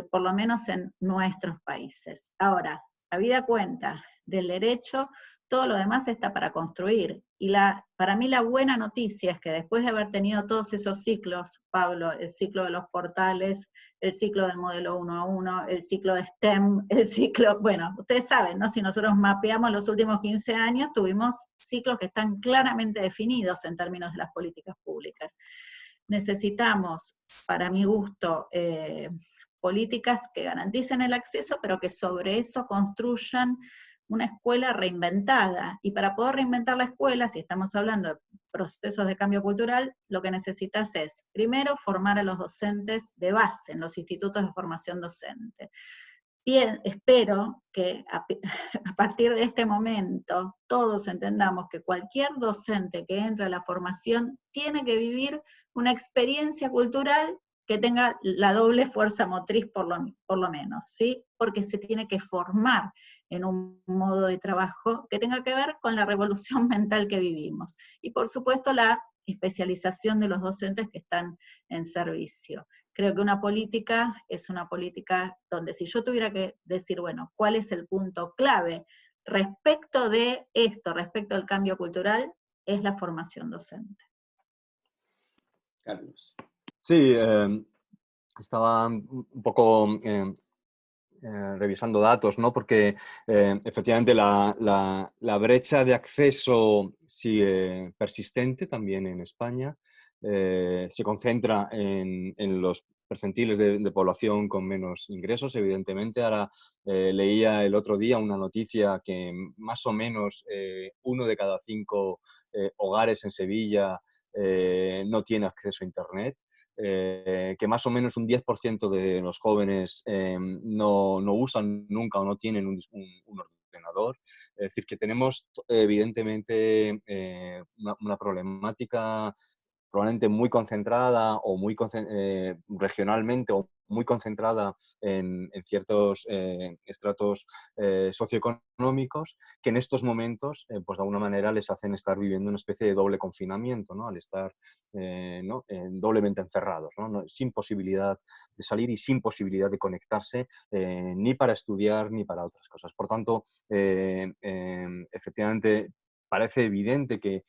Por lo menos en nuestros países. Ahora, habida cuenta del derecho, todo lo demás está para construir. Y para mí la buena noticia es que después de haber tenido todos esos ciclos, Pablo, el ciclo de los portales, el ciclo del modelo 1 a 1, el ciclo de STEM, el ciclo, bueno, ustedes saben, ¿no? Si nosotros mapeamos los últimos 15 años, tuvimos ciclos que están claramente definidos en términos de las políticas públicas. Necesitamos, para mi gusto, políticas que garanticen el acceso, pero que sobre eso construyan una escuela reinventada. Y para poder reinventar la escuela, si estamos hablando de procesos de cambio cultural, lo que necesitas es, primero, formar a los docentes de base en los institutos de formación docente. Bien, espero que a partir de este momento todos entendamos que cualquier docente que entre a la formación tiene que vivir una experiencia cultural que tenga la doble fuerza motriz por lo menos, ¿sí? Porque se tiene que formar en un modo de trabajo que tenga que ver con la revolución mental que vivimos. Y por supuesto la especialización de los docentes que están en servicio. Creo que una política es una política donde si yo tuviera que decir, bueno, ¿cuál es el punto clave respecto de esto, respecto al cambio cultural? Es la formación docente. Carlos. Sí, estaba un poco revisando datos, ¿no? Porque efectivamente la brecha de acceso sigue persistente también en España. Se concentra en los percentiles de población con menos ingresos, evidentemente. Ahora leía el otro día una noticia que más o menos 1 de cada 5 hogares en Sevilla no tiene acceso a Internet. Que más o menos un 10% de los jóvenes no usan nunca o no tienen un ordenador. Es decir, que tenemos evidentemente una problemática probablemente muy concentrada o muy regionalmente o muy concentrada en ciertos estratos socioeconómicos que en estos momentos, pues de alguna manera les hacen estar viviendo una especie de doble confinamiento, ¿no? Al estar ¿no? Doblemente encerrados, ¿no? Sin posibilidad de salir y sin posibilidad de conectarse ni para estudiar ni para otras cosas. Por tanto, efectivamente, parece evidente que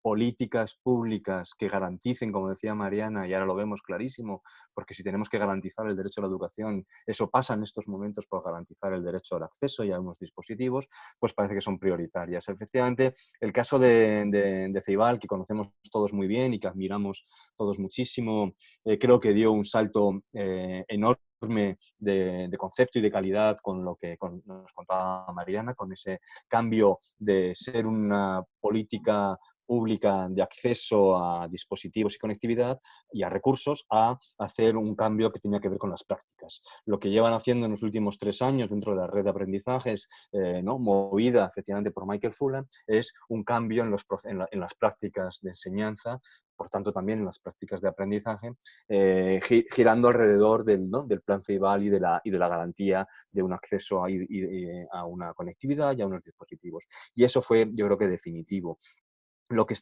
políticas públicas que garanticen, como decía Mariana, y ahora lo vemos clarísimo, porque si tenemos que garantizar el derecho a la educación, eso pasa en estos momentos por garantizar el derecho al acceso y a unos dispositivos, pues parece que son prioritarias. Efectivamente, el caso de Ceibal, que conocemos todos muy bien y que admiramos todos muchísimo, creo que dio un salto enorme de concepto y de calidad con lo que nos contaba Mariana, con ese cambio de ser una política pública de acceso a dispositivos y conectividad y a recursos a hacer un cambio que tenía que ver con las prácticas. Lo que llevan haciendo en los últimos 3 años dentro de la red de aprendizajes, ¿no? movida efectivamente por Michael Fullan, es un cambio en las prácticas de enseñanza, por tanto también en las prácticas de aprendizaje, girando alrededor del plan Ceibal y de la garantía de un acceso a una conectividad y a unos dispositivos. Y eso fue, yo creo que definitivo. Lo que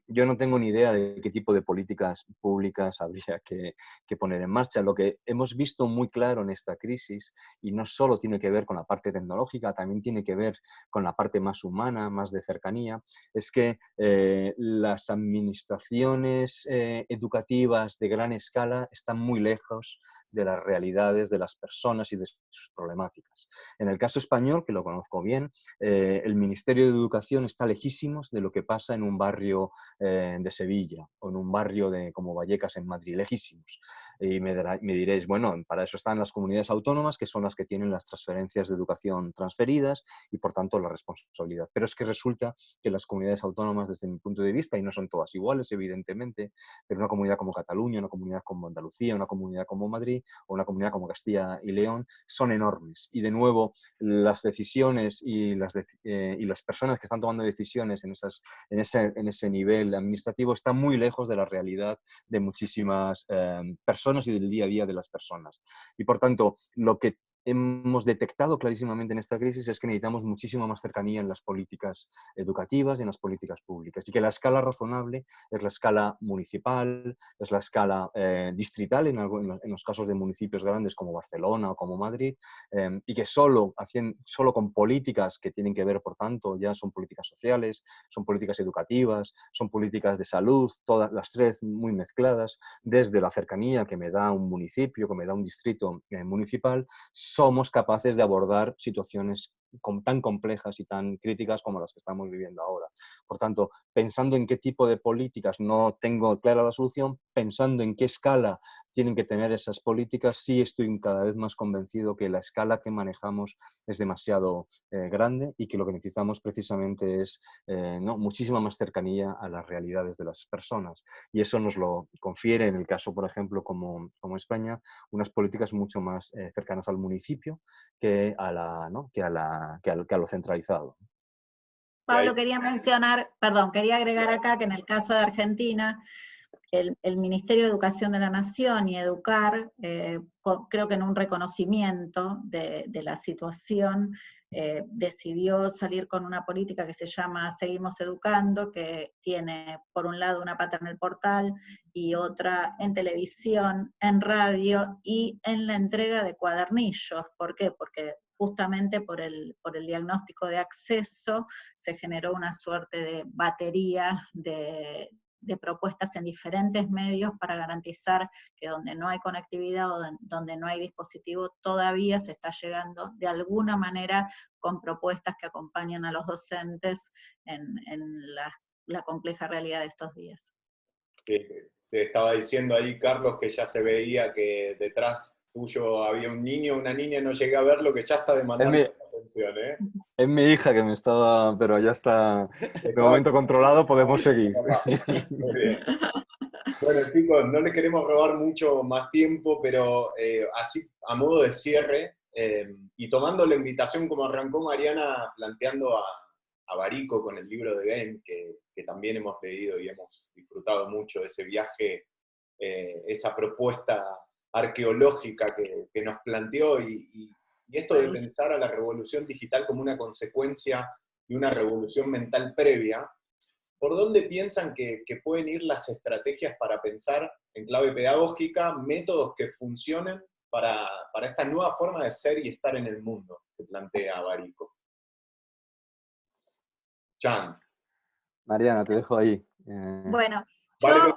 yo no tengo ni idea de qué tipo de políticas públicas habría que poner en marcha. Lo que hemos visto muy claro en esta crisis, y no solo tiene que ver con la parte tecnológica, también tiene que ver con la parte más humana, más de cercanía, es que las administraciones educativas de gran escala están muy lejos de las realidades de las personas y de sus problemáticas. En el caso español, que lo conozco bien, el Ministerio de Educación está lejísimos de lo que pasa en un barrio de Sevilla o en un barrio como Vallecas en Madrid, lejísimos. Y me diréis, bueno, para eso están las comunidades autónomas, que son las que tienen las transferencias de educación transferidas y por tanto la responsabilidad. Pero es que resulta que las comunidades autónomas, desde mi punto de vista, y no son todas iguales, evidentemente, pero una comunidad como Cataluña, una comunidad como Andalucía, una comunidad como Madrid o una comunidad como Castilla y León son enormes. Y de nuevo, las decisiones y las personas que están tomando decisiones en ese nivel administrativo están muy lejos de la realidad de muchísimas personas y del día a día de las personas. Y por tanto, lo que hemos detectado clarísimamente en esta crisis es que necesitamos muchísima más cercanía en las políticas educativas y en las políticas públicas, y que la escala razonable es la escala municipal, es la escala distrital en los casos de municipios grandes como Barcelona o como Madrid, y que solo con políticas que tienen que ver, por tanto, ya son políticas sociales, son políticas educativas, son políticas de salud, todas las tres muy mezcladas, desde la cercanía que me da un municipio, que me da un distrito municipal, somos capaces de abordar situaciones tan complejas y tan críticas como las que estamos viviendo ahora. Por tanto, pensando en qué tipo de políticas, no tengo clara la solución, pensando en qué escala tienen que tener esas políticas, sí estoy cada vez más convencido que la escala que manejamos es demasiado grande y que lo que necesitamos precisamente es muchísima más cercanía a las realidades de las personas. Y eso nos lo confiere, en el caso, por ejemplo, como España, unas políticas mucho más cercanas al municipio que a lo centralizado. Pablo, quería mencionar, perdón, quería agregar acá que en el caso de Argentina, el Ministerio de Educación de la Nación y Educar, creo que en un reconocimiento de la situación, decidió salir con una política que se llama Seguimos Educando, que tiene por un lado una pata en el portal y otra en televisión, en radio y en la entrega de cuadernillos. ¿Por qué? Porque justamente por el diagnóstico de acceso se generó una suerte de batería de propuestas en diferentes medios para garantizar que donde no hay conectividad o donde no hay dispositivo, todavía se está llegando de alguna manera con propuestas que acompañan a los docentes en la compleja realidad de estos días. Te estaba diciendo ahí, Carlos, que ya se veía que detrás tuyo había un niño, una niña, no llegué a ver lo que ya está demandando atención, ¿eh? Es mi hija que me estaba, pero ya está de momento controlado, podemos seguir. Muy bien. Bueno, chicos, no les queremos robar mucho más tiempo, pero así a modo de cierre, y tomando la invitación como arrancó Mariana planteando a Barico con el libro de Game, que también hemos leído y hemos disfrutado mucho de ese viaje, esa propuesta arqueológica que nos planteó, y esto de pensar a la revolución digital como una consecuencia de una revolución mental previa. ¿Por dónde piensan que pueden ir las estrategias para pensar en clave pedagógica, métodos que funcionen para esta nueva forma de ser y estar en el mundo que plantea Barico? Chan. Mariana, te dejo ahí. Bueno, vale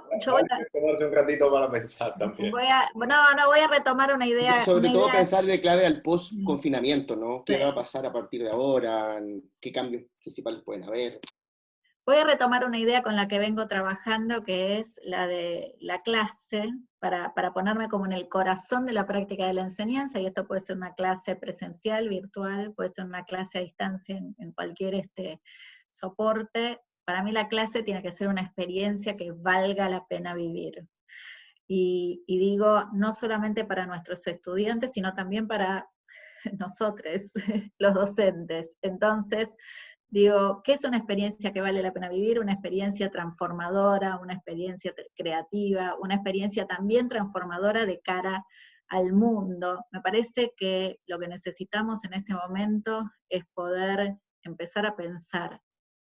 tomarse un ratito para pensar también. voy a retomar una idea. Sobre todo pensar de clave al post-confinamiento, ¿no? ¿Qué va a pasar a partir de ahora? ¿Qué cambios principales pueden haber? Voy a retomar una idea con la que vengo trabajando, que es la de la clase, para ponerme como en el corazón de la práctica de la enseñanza, y esto puede ser una clase presencial, virtual, puede ser una clase a distancia en cualquier soporte. Para mí la clase tiene que ser una experiencia que valga la pena vivir. Y digo, no solamente para nuestros estudiantes, sino también para nosotros, los docentes. Entonces, digo, ¿qué es una experiencia que vale la pena vivir? Una experiencia transformadora, una experiencia creativa, una experiencia también transformadora de cara al mundo. Me parece que lo que necesitamos en este momento es poder empezar a pensar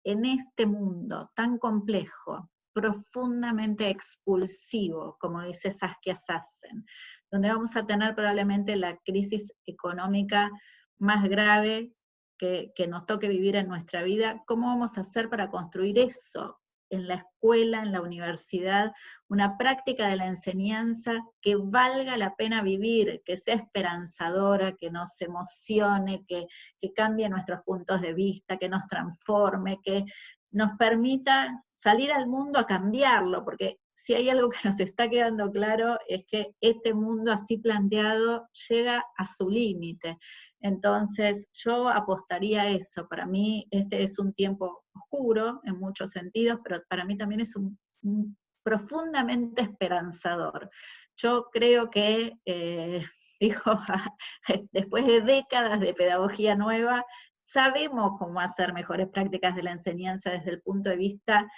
en este mundo tan complejo, profundamente expulsivo, como dice Saskia Sassen, donde vamos a tener probablemente la crisis económica más grave que nos toque vivir en nuestra vida. ¿Cómo vamos a hacer para construir eso en la escuela, en la universidad, una práctica de la enseñanza que valga la pena vivir, que sea esperanzadora, que nos emocione, que cambie nuestros puntos de vista, que nos transforme, que nos permita salir al mundo a cambiarlo? Porque si hay algo que nos está quedando claro es que este mundo así planteado llega a su límite. Entonces yo apostaría a eso. Para mí este es un tiempo oscuro en muchos sentidos, pero para mí también es un profundamente esperanzador. Yo creo que, digo, después de décadas de pedagogía nueva, sabemos cómo hacer mejores prácticas de la enseñanza desde el punto de vista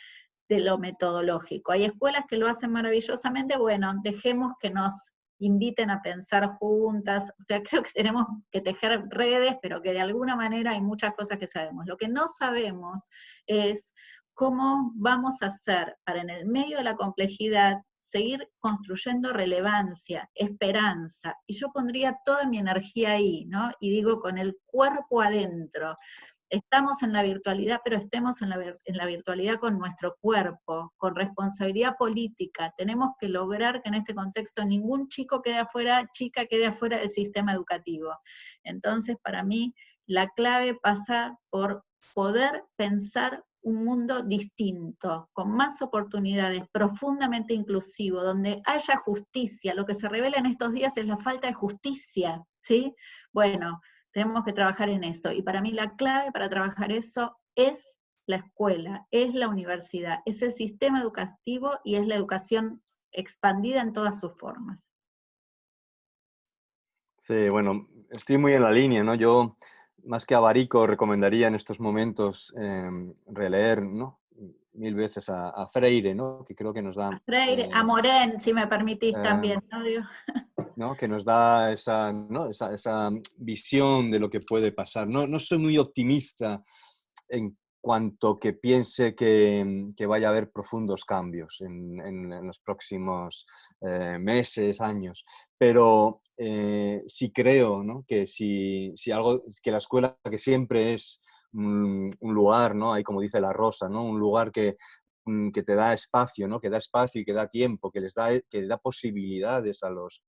de lo metodológico. Hay escuelas que lo hacen maravillosamente, bueno, dejemos que nos inviten a pensar juntas, o sea, creo que tenemos que tejer redes, pero que de alguna manera hay muchas cosas que sabemos. Lo que no sabemos es cómo vamos a hacer para en el medio de la complejidad seguir construyendo relevancia, esperanza, y yo pondría toda mi energía ahí, ¿no? Y digo, con el cuerpo adentro. Estamos en la virtualidad, pero estemos en la virtualidad con nuestro cuerpo, con responsabilidad política. Tenemos que lograr que en este contexto ningún chico quede afuera, chica quede afuera del sistema educativo. Entonces, para mí, la clave pasa por poder pensar un mundo distinto, con más oportunidades, profundamente inclusivo, donde haya justicia. Lo que se revela en estos días es la falta de justicia, ¿sí? Bueno, tenemos que trabajar en eso. Y para mí la clave para trabajar eso es la escuela, es la universidad, es el sistema educativo y es la educación expandida en todas sus formas. Sí, bueno, estoy muy en la línea, ¿no? Yo, más que a Barico, recomendaría en estos momentos releer, ¿no? 1000 veces a Freire, ¿no? Que creo que nos da... A Freire, a Morén, si me permitís también, ¿no? Digo. ¿no? Que nos da esa, ¿no? esa visión de lo que puede pasar. No soy muy optimista en cuanto que piense que vaya a haber profundos cambios en los próximos meses, años, pero sí creo, ¿no? Que si algo, que la escuela, que siempre es un lugar, ¿no? Ahí como dice la Rosa, ¿no? Un lugar que te da espacio, ¿no? Que da espacio y que da tiempo, que da posibilidades a los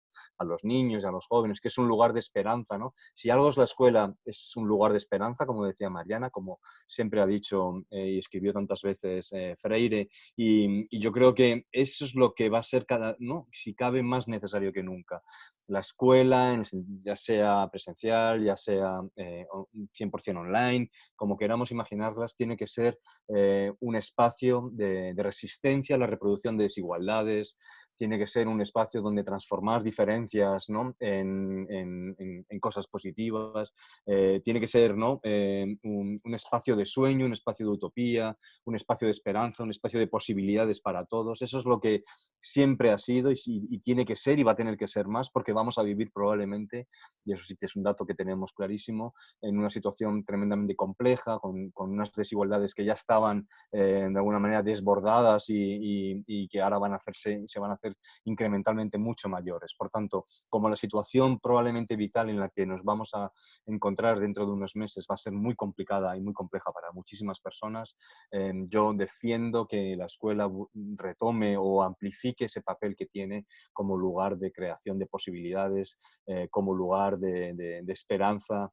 niños y a los jóvenes, que es un lugar de esperanza, ¿no? Si algo es la escuela, es un lugar de esperanza, como decía Mariana, como siempre ha dicho y escribió tantas veces Freire, y yo creo que eso es lo que va a ser ¿no? Si cabe, más necesario que nunca. La escuela, ya sea presencial, ya sea 100% online, como queramos imaginarlas, tiene que ser un espacio de resistencia a la reproducción de desigualdades, tiene que ser un espacio donde transformar diferencias, ¿no? en cosas positivas, tiene que ser, ¿no? un espacio de sueño, un espacio de utopía, un espacio de esperanza, un espacio de posibilidades para todos. Eso es lo que siempre ha sido y tiene que ser y va a tener que ser más, porque vamos a vivir probablemente, y eso sí que es un dato que tenemos clarísimo, en una situación tremendamente compleja, con unas desigualdades que ya estaban de alguna manera desbordadas y que ahora se van a hacer incrementalmente mucho mayores. Por tanto, como la situación probablemente vital en la que nos vamos a encontrar dentro de unos meses va a ser muy complicada y muy compleja para muchísimas personas, yo defiendo que la escuela retome o amplifique ese papel que tiene como lugar de creación de posibilidades, como lugar de esperanza,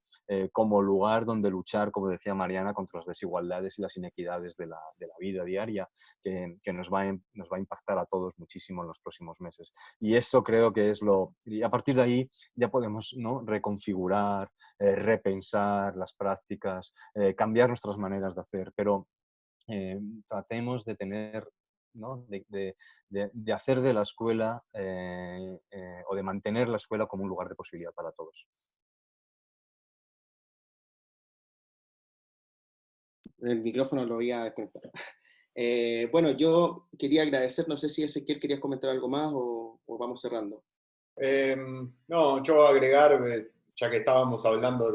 como lugar donde luchar, como decía Mariana, contra las desigualdades y las inequidades de la vida diaria, que nos va a impactar a todos muchísimo en los próximos meses. Y eso creo que es y a partir de ahí ya podemos, ¿no? Reconfigurar, repensar las prácticas, cambiar nuestras maneras de hacer, pero tratemos de tener, ¿no? de hacer de la escuela o de mantener la escuela como un lugar de posibilidad para todos. El micrófono lo voy a desconectar. Bueno, yo quería agradecer, no sé si Ezequiel querías comentar algo más o vamos cerrando. No, yo agregar, ya que estábamos hablando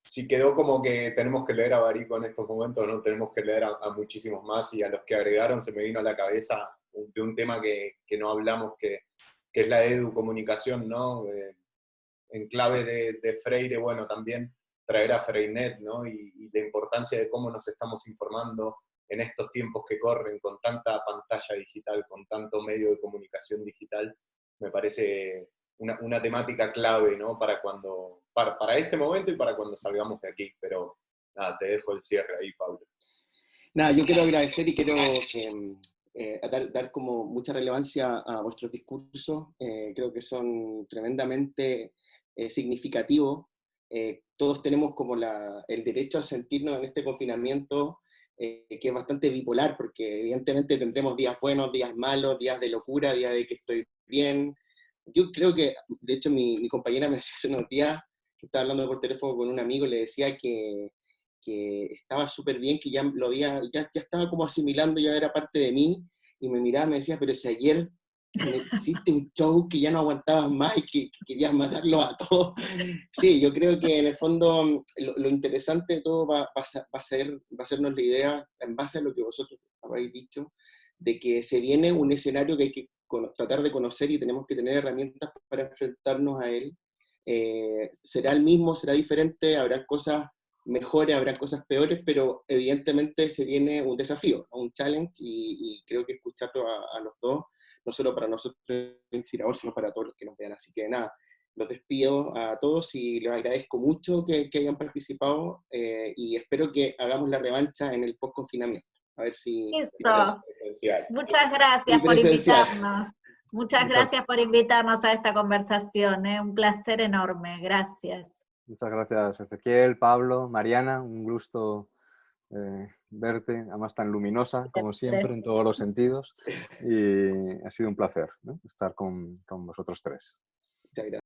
si quedó como que tenemos que leer a Barico en estos momentos, no tenemos que leer a muchísimos más, y a los que agregaron se me vino a la cabeza de un tema que no hablamos, que es la educomunicación, ¿no? En clave de Freire, bueno, también traer a Freinet, ¿no? Y la importancia de cómo nos estamos informando en estos tiempos que corren, con tanta pantalla digital, con tanto medio de comunicación digital, me parece una temática clave, ¿no? Para este momento y para cuando salgamos de aquí. Pero nada, te dejo el cierre ahí, Pablo. Nada, yo quiero agradecer y quiero dar como mucha relevancia a vuestros discursos. Creo que son tremendamente significativos. Todos tenemos como el derecho a sentirnos en este confinamiento que es bastante bipolar, porque evidentemente tendremos días buenos, días malos, días de locura, días de que estoy bien. Yo creo que, de hecho, mi compañera me decía hace unos días, que estaba hablando por teléfono con un amigo, le decía que estaba súper bien, que ya lo había, ya estaba como asimilando, ya era parte de mí, y me miraba y me decía, pero si ayer me hiciste un show que ya no aguantabas más y que querías matarlos a todos. Sí, yo creo que en el fondo lo interesante de todo va a sernos la idea, en base a lo que vosotros habéis dicho, de que se viene un escenario que hay que tratar de conocer y tenemos que tener herramientas para enfrentarnos a él. Será el mismo, será diferente, habrá cosas mejores, habrá cosas peores, pero evidentemente se viene un desafío, un challenge, y creo que escucharlo a los dos, no solo para nosotros inspiradores, sino para todos los que nos vean. Así que nada, los despido a todos y les agradezco mucho que hayan participado y espero que hagamos la revancha en el post-confinamiento. A ver si Listo. Presencial. Muchas gracias por presencial. invitarnos. Muchas gracias por invitarnos a esta conversación. Un placer enorme. Gracias. Muchas gracias, Ezequiel, Pablo, Mariana, un gusto verte, además tan luminosa como siempre en todos los sentidos, y ha sido un placer, ¿no?, estar con vosotros tres. Muchas gracias.